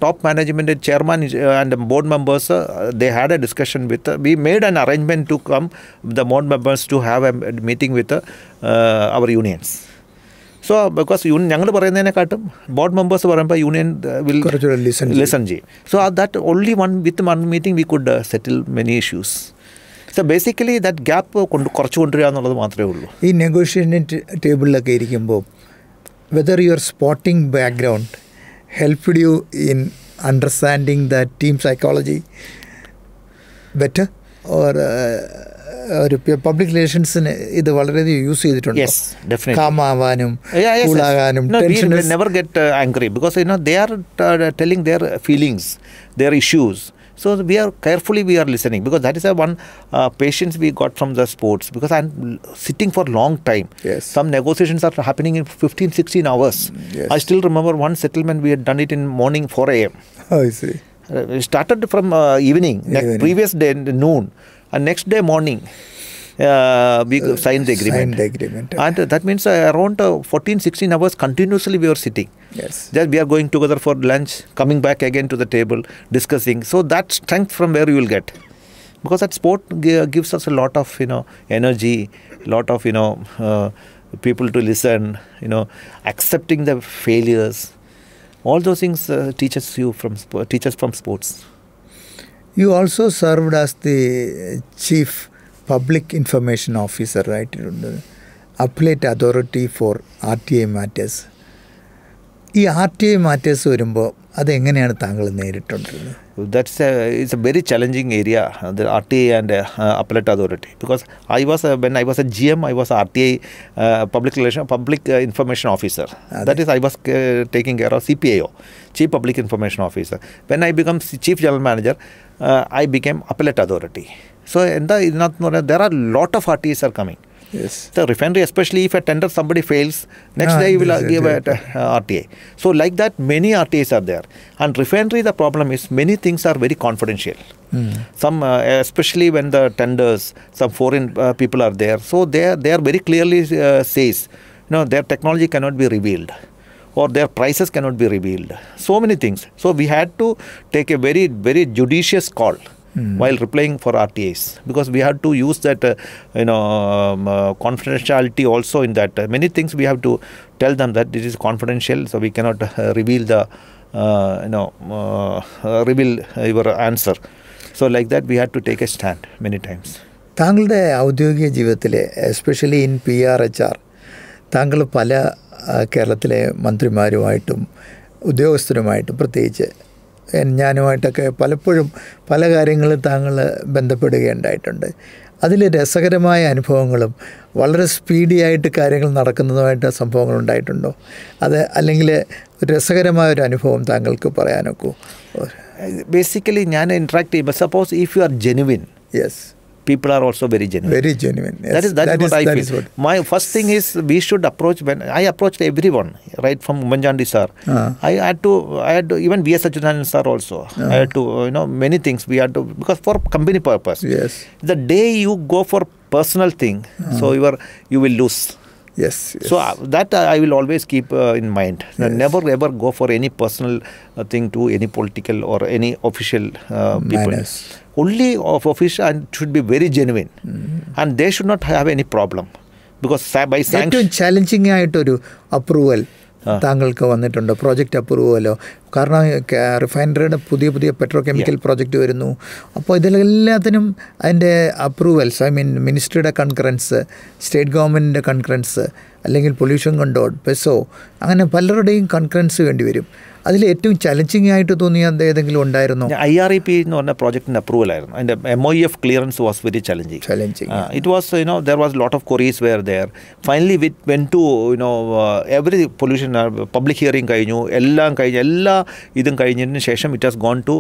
top management chairman and board members they had a discussion with we made an arrangement to come the board members to have a meeting with our unions. So because ഞങ്ങൾ പറയുന്നതിനെക്കാട്ടും board members പറയുമ്പോൾ union will listen ചെയ്യും. So that only with one meeting we could settle many issues. So basically that gap കുറച്ച് കൊണ്ടുവരിക എന്നുള്ളത് മാത്രമേ ഉള്ളൂ. ഈ നെഗോഷിയേഷൻ ടേബിളിലൊക്കെ ഇരിക്കുമ്പോൾ whether your sporting background helped you in understanding the team psychology better or public റിലേഷൻസിന് ഇത് വളരെയധികം യൂസ് ചെയ്തിട്ടുണ്ട്. കാമാവാനും കൂളാകാനും. We never get angry because they are telling their feelings, their issues. So we are listening, because that is one patience we got from the sports, because I'm sitting for long time. Yes. Some negotiations are happening in 15-16 hours. Yes. I still remember one settlement we had done it in morning 4 a.m. Oh, I see. It started from evening. Previous day noon, and next day morning we signed the agreement. And that means around 14-16 hours continuously we were sitting. Yes. Just we are going together for lunch, coming back again to the table, discussing. So that strength from where you will get, because that sport gives us a lot of energy, lot of people to listen, accepting the failures. All those things teaches from sports. You also served as the chief public information officer, right? Appellate authority for RTA matters. ഈ RTA matters വരുമ്പോൾ അതെങ്ങനെയാണ് താങ്കൾ നേരിട്ടുകൊണ്ടിരുന്നത്? It's a very challenging area, the RTA and appellate authority, because when I was a GM, I was a RTA public information officer. That is, I was taking care of CPIO, Chief Public Information Officer. When I became Chief General Manager, I became appellate authority. So there are a lot of RTAs are coming. Yes. The refinery, especially if a tender somebody fails, next day you will give a RTA. So like that, many RTAs are there. And refinery, the problem is many things are very confidential. Some, especially when the tenders, some foreign people are there. So they are very clearly says, their technology cannot be revealed, or their prices cannot be revealed. So many things. So we had to take a very, very judicious call while replying for RTAs, because we had to use that confidentiality also in that. Many things we have to tell them that it is confidential, so we cannot reveal reveal your answer. So like that we had to take a stand many times. താങ്കളുടെ ഔദ്യോഗിക ജീവിതത്തിൽ, especially in PRHR, താങ്കൾ പല കേരളത്തിലെ മന്ത്രിമാരുമായിട്ടും ഉദ്യോഗസ്ഥരുമായിട്ടും, പ്രത്യേകിച്ച് ഞാനുമായിട്ടൊക്കെ പലപ്പോഴും പല കാര്യങ്ങളും താങ്കൾ ബന്ധപ്പെടുകയുണ്ടായിട്ടുണ്ട്. അതിൽ രസകരമായ അനുഭവങ്ങളും വളരെ സ്പീഡിയായിട്ട് കാര്യങ്ങൾ നടക്കുന്നതുമായിട്ട് സംഭവങ്ങളുണ്ടായിട്ടുണ്ടോ? അത് അല്ലെങ്കിൽ രസകരമായൊരു അനുഭവം താങ്കൾക്ക് പറയാനൊക്കൂ? ബേസിക്കലി ഞാൻ ഇൻട്രാക്ട് ചെയ്യുമ്പോൾ, suppose if you are genuine, yes, people are also very genuine. Very genuine. Yes. That is what I feel. My first thing is we should approach. When I approached everyone, right from Manjandi sir, I had to even V.S. Achyutanand sir also. I had to many things we had to, because for company purpose. Yes. The day you go for personal thing, so you will lose. Yes. So that I will always keep in mind. Yes. Never ever go for any personal thing to any political or any official people. Manners. Only of official, and should be very genuine, and they should not have any problem, because by sanction. ഏറ്റവും challenging ആയിട്ടൊരു approval താങ്കൾക്ക് വന്നിട്ടുണ്ടോ? Project അപ്രൂവലോ? കാരണം റിഫൈനറിയുടെ പുതിയ petro chemical project വരുന്നു. അപ്പോൾ ഇതിലെല്ലാത്തിനും അതിൻ്റെ approvals, മിനിസ്ട്രിയുടെ concurrence, state ഗവൺമെൻറ്റിൻ്റെ കൺകറൻസ്, അല്ലെങ്കിൽ പൊല്യൂഷൻ കൺട്രോൾ, പെസോ, അങ്ങനെ പലരുടെയും കൺകറൻസ് വേണ്ടി വരും. അതിൽ ഏറ്റവും ചലഞ്ചിങ് ആയിട്ട് തോന്നിയത് ഏതെങ്കിലും ഉണ്ടായിരുന്നോ? IREP എന്ന് പറഞ്ഞ പ്രോജക്റ്റിൻ്റെ അപ്രൂവൽ ആയിരുന്നു. അതിൻ്റെ MOEF clearance was very challenging. It was there was lot of queries were there. Finally we went to every pollution public hearing കഴിഞ്ഞു, എല്ലാം കഴിഞ്ഞു, എല്ലാ ഇതും കഴിഞ്ഞതിന് ശേഷം it has gone to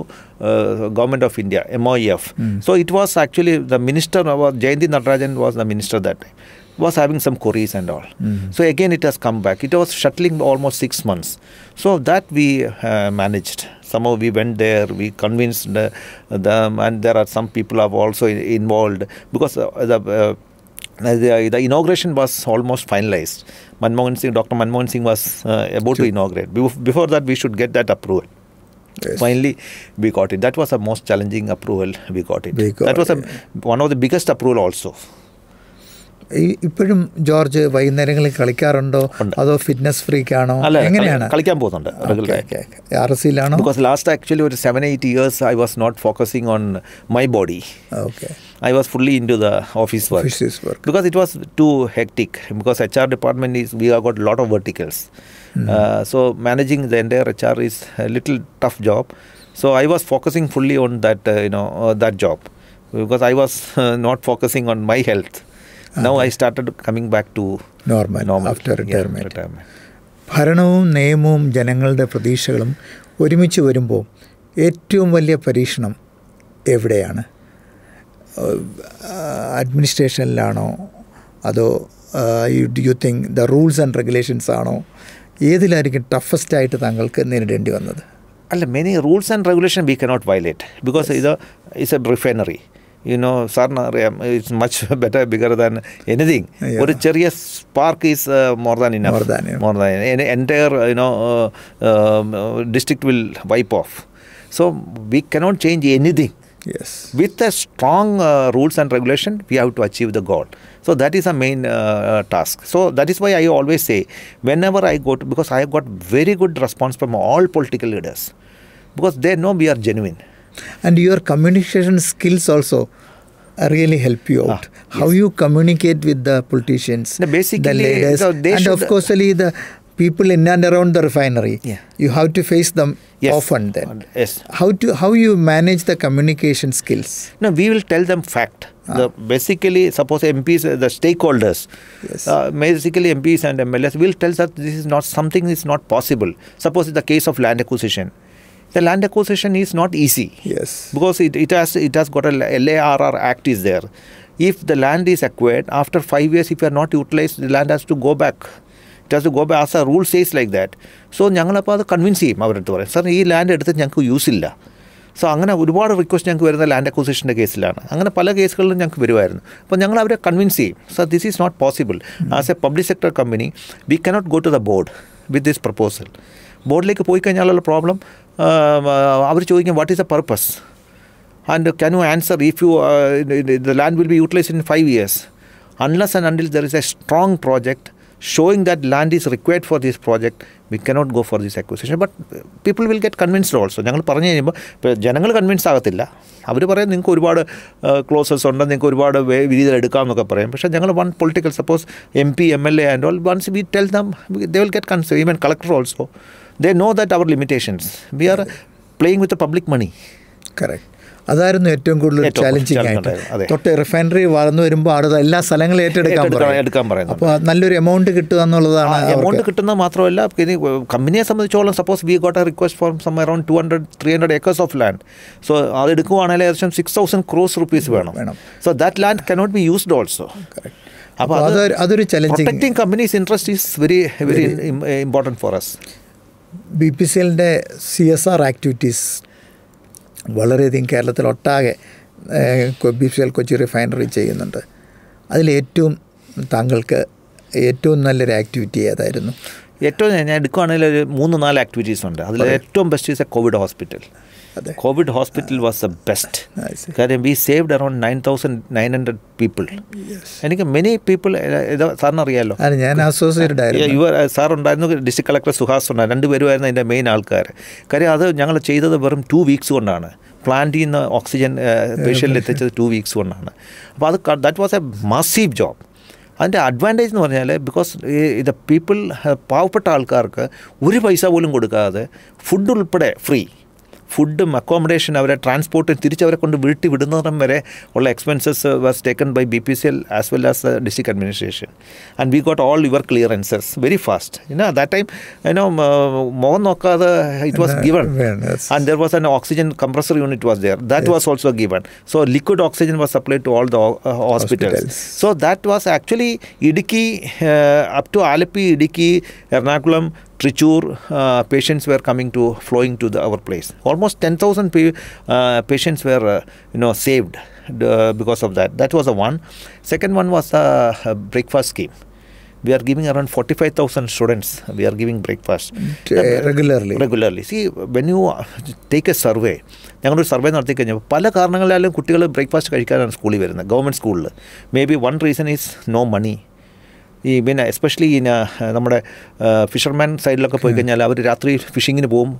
Government of India, MOEF. So it was actually the minister, Jayanti Natarajan was the minister that time. was having some queries and all. So again it has come back. It was shuttling almost 6 months. So that we managed. Somehow we went there, we convinced them, and there are some people have also involved, because the inauguration was almost finalized. Dr. Manmohan Singh was about to inaugurate. Before that we should get that approval. Yes. Finally we got it. That was the most challenging approval we got it. That was one of the biggest approval also. ഇപ്പോഴും George വൈകുന്നേരങ്ങളിൽ കളിക്കാറുണ്ടോ അതോ fitness freak ആണോ? എങ്ങനെയാണ്? കളിക്കാൻ പോകുന്നുണ്ട്. RSCയിലാണോ? Because last actually ഒരു 7-8 years I was not focusing on my body. Okay. I was fully into the office work. Because it was too hectic. Because HR department we have got a lot of verticals. So managing the entire HR is a little tough job. So I was focusing fully on that that job, because I was not focusing on my health. Now I started coming back to normal after retirement. ഭരണവും നിയമവും ജനങ്ങളുടെ പ്രതീക്ഷകളും ഒരുമിച്ച് വരുമ്പോൾ ഏറ്റവും വലിയ പരീക്ഷണം എവിടെയാണ്? അഡ്മിനിസ്ട്രേഷനിലാണോ അതോ you think the rules and regulations ആണോ? ഏതിലായിരിക്കും ടഫസ്റ്റ് ആയിട്ട് താങ്കൾക്ക് നേരിടേണ്ടി വന്നത്? അല്ല, many rules and regulation we cannot violate, because it's a refinery. It's much better, bigger than anything. ഒരു ചെറിയ spark is more than enough. More than entire district will wipe off. So we cannot change anything. Yes. With a strong rules and regulation, we have to achieve the goal. So that is a main task. So that is why I always say, whenever I go to, because I have got very good response from all political leaders, because they know we are genuine. And your communication skills also really help you out. How you communicate with the politicians, basically, the leaders, and of course the people in and around the refinery. You have to face them often then. Yes. How you manage the communication skills? No, we will tell them fact. Basically, suppose MPs, the stakeholders, basically MPs and MLAs will tell that this is not something is not possible. Suppose in the case of land acquisition, the land acquisition is not easy. Yes. Because it has got a LARR Act is there. If the land is acquired, after 5 years, if you are not utilized, the land has to go back. It has to go back, as a rule says like that. So ഞങ്ങളപ്പോൾ അത് convince ചെയ്യും അവരെടുത്ത് പറയും, sir ഈ land എടുത്ത് ഞങ്ങൾക്ക് use ഇല്ല. So അങ്ങനെ ഒരുപാട് റിക്വസ്റ്റ് ഞങ്ങൾക്ക് വരുന്ന ലാൻഡ് അക്വിസിഷൻ്റെ കേസിലാണ്. അങ്ങനെ പല കേസുകളിലും ഞങ്ങൾക്ക് വരുമായിരുന്നു. അപ്പോൾ ഞങ്ങൾ അവരെ കൺവിൻസ് ചെയ്യും, sir this is not possible. As a public sector company we cannot go to the board with this proposal. ബോർഡിലേക്ക് പോയി കഴിഞ്ഞാലുള്ള പ്രോബ്ലം, അവർ ചോദിക്കും what is the purpose and can you answer if you the land will be utilised in 5 years. Unless and until there is a strong project showing that land is required for this project, we cannot go for this acquisition. But people will get convinced also. ഞങ്ങൾ പറഞ്ഞു കഴിയുമ്പോൾ ജനങ്ങൾ convince ആകത്തില്ല. അവർ പറയും നിങ്ങൾക്ക് ഒരുപാട് closes ഉണ്ട്, നിങ്ങൾക്ക് ഒരുപാട് വിധികൾ എടുക്കാമെന്നൊക്കെ പറയും. പക്ഷേ ഞങ്ങൾ one political, suppose MP, MLA and all, once we tell them, they will get concerned. Even collector also, they know that our limitations. We are playing with the public money. Correct. അതായിരുന്നു ഏറ്റവും കൂടുതൽ challenging ആയിട്ട്. തൊട്ട് refinery വളർന്നു വരുമ്പോൾ അവിടെ എല്ലാ സ്ഥലങ്ങളും ഏറ്റെടുക്കാൻ പറയുന്നത്. അപ്പോൾ നല്ലൊരു എമൗണ്ട് കിട്ടുക എന്നുള്ളതാണ്. എമൗണ്ട് കിട്ടുന്നത് മാത്രമല്ല, കമ്പനിയെ സംബന്ധിച്ചോളം suppose we got a request for some around 200-300 acres of land. So അത് എടുക്കുവാണെങ്കിൽ ഏകദേശം 6,000 crores rupees വേണം. So that land cannot be used also. അപ്പോൾ അതൊരു challenging. Protecting companies interest is very very important for us. BPCLൻ്റെ CSR activities വളരെയധികം കേരളത്തിലൊട്ടാകെ BPCL Kochi refinery ചെയ്യുന്നുണ്ട്. അതിലേറ്റവും താങ്കൾക്ക് ഏറ്റവും നല്ലൊരു ആക്ടിവിറ്റി ഏതായിരുന്നു? ഏറ്റവും ഞാൻ എടുക്കുകയാണെങ്കിൽ ഒരു 3-4 ആക്ടിവിറ്റീസ് ഉണ്ട്. അതിൽ ഏറ്റവും best is A Covid hospital. Covid hospital was the best. കാരണം വി സേവ്ഡ് അറൌണ്ട് 9,900 പീപ്പിൾ. എനിക്ക് മെനി പീപ്പിൾ, സാറിന് അറിയാമല്ലോ, ഞാൻ അസോസിയേറ്റഡ് ആയിരുന്നു. സാർ ഉണ്ടായിരുന്നു, ഡിസ്ട്രിക്ട് കളക്ടർ സുഹാസ് ഉണ്ടായിരുന്നു, 2 പേരുമായിരുന്നു അതിൻ്റെ മെയിൻ ആൾക്കാർ. കാര്യം അത് ഞങ്ങൾ ചെയ്തത് വെറും 2 weeks കൊണ്ടാണ്. പ്ലാന്റിൽ നിന്ന് ഓക്സിജൻ പേഷ്യൻറ്റിൽ എത്തിച്ചത് 2 weeks കൊണ്ടാണ്. അപ്പോൾ അത് that was A massive job. അതിൻ്റെ അഡ്വാൻറ്റേജ് എന്ന് പറഞ്ഞാൽ, ബിക്കോസ് ഇത് പീപ്പിൾ, പാവപ്പെട്ട ആൾക്കാർക്ക് ഒരു പൈസ പോലും കൊടുക്കാതെ ഫുഡ് ഉൾപ്പെടെ ഫ്രീ. ഫുഡും അക്കോമഡേഷൻ അവരെ ട്രാൻസ്പോർട്ടും തിരിച്ചവരെ കൊണ്ട് വീട്ടിൽ വിടുന്നതിനും വരെ ഉള്ള expenses was taken by BPCL as well as the district administration. And we got all your clearances very fast. That time, Mohan നോക്കാതെ it was given. And there was an oxygen compressor unit was there. That was also given. So liquid oxygen was supplied to all the hospitals. So that was actually Idiki, up to Alleppey, Idiki, Ernakulam, Trichur, patients were flowing to our place. Almost 10,000 patients were, saved because of that. That was the one. Second one was the breakfast scheme. We are giving around 45,000 students. We are giving breakfast regularly. See, when you take a survey, ഞങ്ങളൊരു survey നടത്തി കഴിഞ്ഞാൽ പല കാരണങ്ങളാലും കുട്ടികൾ breakfast കഴിക്കാനാണ് സ്കൂളിൽ വരുന്നത്, government സ്കൂളിൽ. Maybe one reason is no money. പിന്നെ എസ്പെഷ്യലി നമ്മുടെ ഫിഷർമാൻ സൈഡിലൊക്കെ പോയി കഴിഞ്ഞാൽ അവർ രാത്രി ഫിഷിങ്ങിന് പോവും,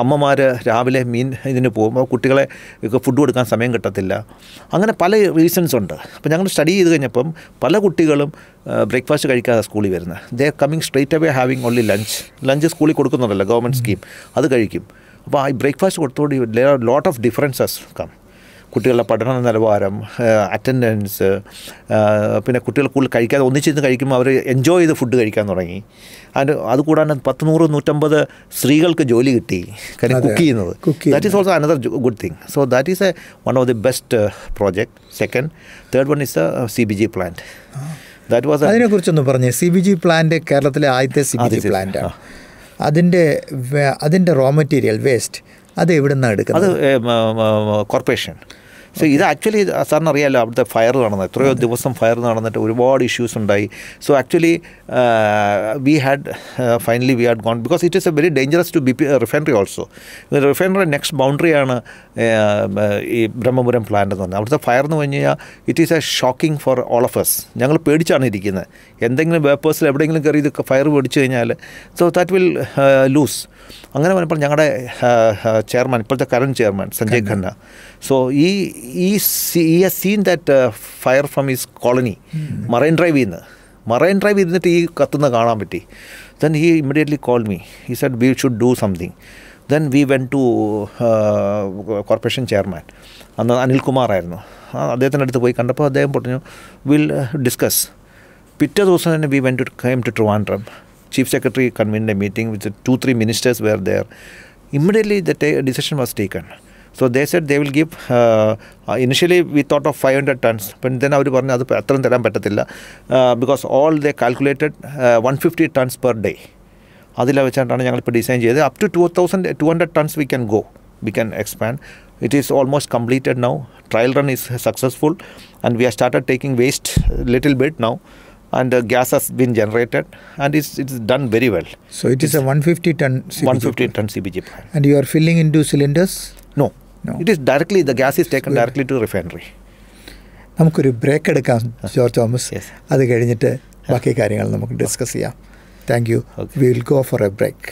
അമ്മമാർ രാവിലെ മീൻ ഇതിന് പോകും, കുട്ടികളെ ഫുഡ് കൊടുക്കാൻ സമയം കിട്ടത്തില്ല. അങ്ങനെ പല റീസൺസ് ഉണ്ട്. അപ്പോൾ ഞങ്ങൾ സ്റ്റഡി ചെയ്ത് കഴിഞ്ഞപ്പം പല കുട്ടികളും ബ്രേക്ക്ഫാസ്റ്റ് കഴിക്കാതെ സ്കൂളിൽ വരുന്നത്. They are coming straight away having only lunch സ്കൂളിൽ കൊടുക്കുന്നുണ്ടല്ലോ ഗവൺമെൻറ് സ്കീം, അത് കഴിക്കും. അപ്പോൾ ഈ ബ്രേക്ക്ഫാസ്റ്റ് കൊടുത്തോടെ ലോട്ട് ഓഫ് ഡിഫറൻസസ് കം. കുട്ടികളുടെ പഠന നിലവാരം, അറ്റൻഡൻസ്, പിന്നെ കുട്ടികൾ കൂടുതൽ കഴിക്കാതെ ഒന്നിച്ചിരുന്ന് കഴിക്കുമ്പോൾ അവർ എൻജോയ് ചെയ്ത് ഫുഡ് കഴിക്കാൻ തുടങ്ങി. അതുകൂടാതെ 100-150 സ്ത്രീകൾക്ക് ജോലി കിട്ടി കാര്യം കുക്ക് ചെയ്യുന്നത്. That is also another good thing. So that is one of the best project. Second, third one is a CBG plant. That was അതിനെക്കുറിച്ചൊന്ന് പറഞ്ഞേ. CBG പ്ലാന്റ് കേരളത്തിലെ ആദ്യത്തെ CBG പ്ലാന്റാണ്. അതിൻ്റെ റോ മെറ്റീരിയൽ വേസ്റ്റ് അത് എവിടെ നിന്നാണ് എടുക്കുന്നത്? അത് കോർപ്പറേഷൻ. സോ ഇത് ആക്ച്വലി സാറിന് അറിയാമല്ലോ, അവിടുത്തെ ഫയർ നടന്നത് എത്രയോ ദിവസം ഫയർ നടന്നിട്ട് ഒരുപാട് ഇഷ്യൂസ് ഉണ്ടായി. So actually we had gone because it is a very dangerous to refinery also. Refinery next ബൗണ്ടറിയാണ് ഈ ബ്രഹ്മപുരം പ്ലാന്റ് എന്ന് പറഞ്ഞാൽ. അവിടുത്തെ ഫയർ എന്ന് പറഞ്ഞു കഴിഞ്ഞാൽ it is A shocking for all of S. ഞങ്ങൾ പേടിച്ചാണ് ഇരിക്കുന്നത്. എന്തെങ്കിലും വേപ്പേഴ്സിൽ എവിടെയെങ്കിലും കയറി ഇത് ഫയർ പിടിച്ചു കഴിഞ്ഞാൽ സോ ദാറ്റ് വിൽ ലൂസ്. അങ്ങനെ പറഞ്ഞപ്പോൾ ഞങ്ങളുടെ ചെയർമാൻ, ഇപ്പോഴത്തെ current chairman Sanjay Khanna, so he has seen that fire from his colony, Marine Drive ഇരുന്നിട്ട് ഈ കത്തുന്ന കാണാൻ പറ്റി. Then he immediately called me. He said we should do something. Then we went to corporation chairman, അന്ന് അനിൽകുമാർ ആയിരുന്നു, അദ്ദേഹത്തിൻ്റെ അടുത്ത് പോയി കണ്ടപ്പോൾ അദ്ദേഹം പറഞ്ഞു വിൽ ഡിസ്കസ്. പിറ്റേ ദിവസം തന്നെ we came to Trivandrum. Chief Secretary convened a meeting with 2-3 ministers were there. Immediately the decision was taken. So they said they will give, initially we thought of 500 tons, but then അവർ പറഞ്ഞു അത് അത്രയും തരാൻ പറ്റത്തില്ല, because all they calculated 150 tons per day. അതിൽ വെച്ചാണ് ഞങ്ങളിപ്പോൾ design ചെയ്ത് up to 2,200 tons we can expand. It is almost completed now. Trial run is successful and we have started taking waste little bit now. And gas has been generated and it's done very well. So it is a 150 ton CBG plant. And you are filling into cylinders? No. It is directly, the gas is taken directly to refinery. നമുക്കൊരു break എടുക്കാം George Thomas. അത് കഴിഞ്ഞിട്ട് ബാക്കി കാര്യങ്ങൾ നമുക്ക് discuss ചെയ്യാം. Thank you. We will go for a break.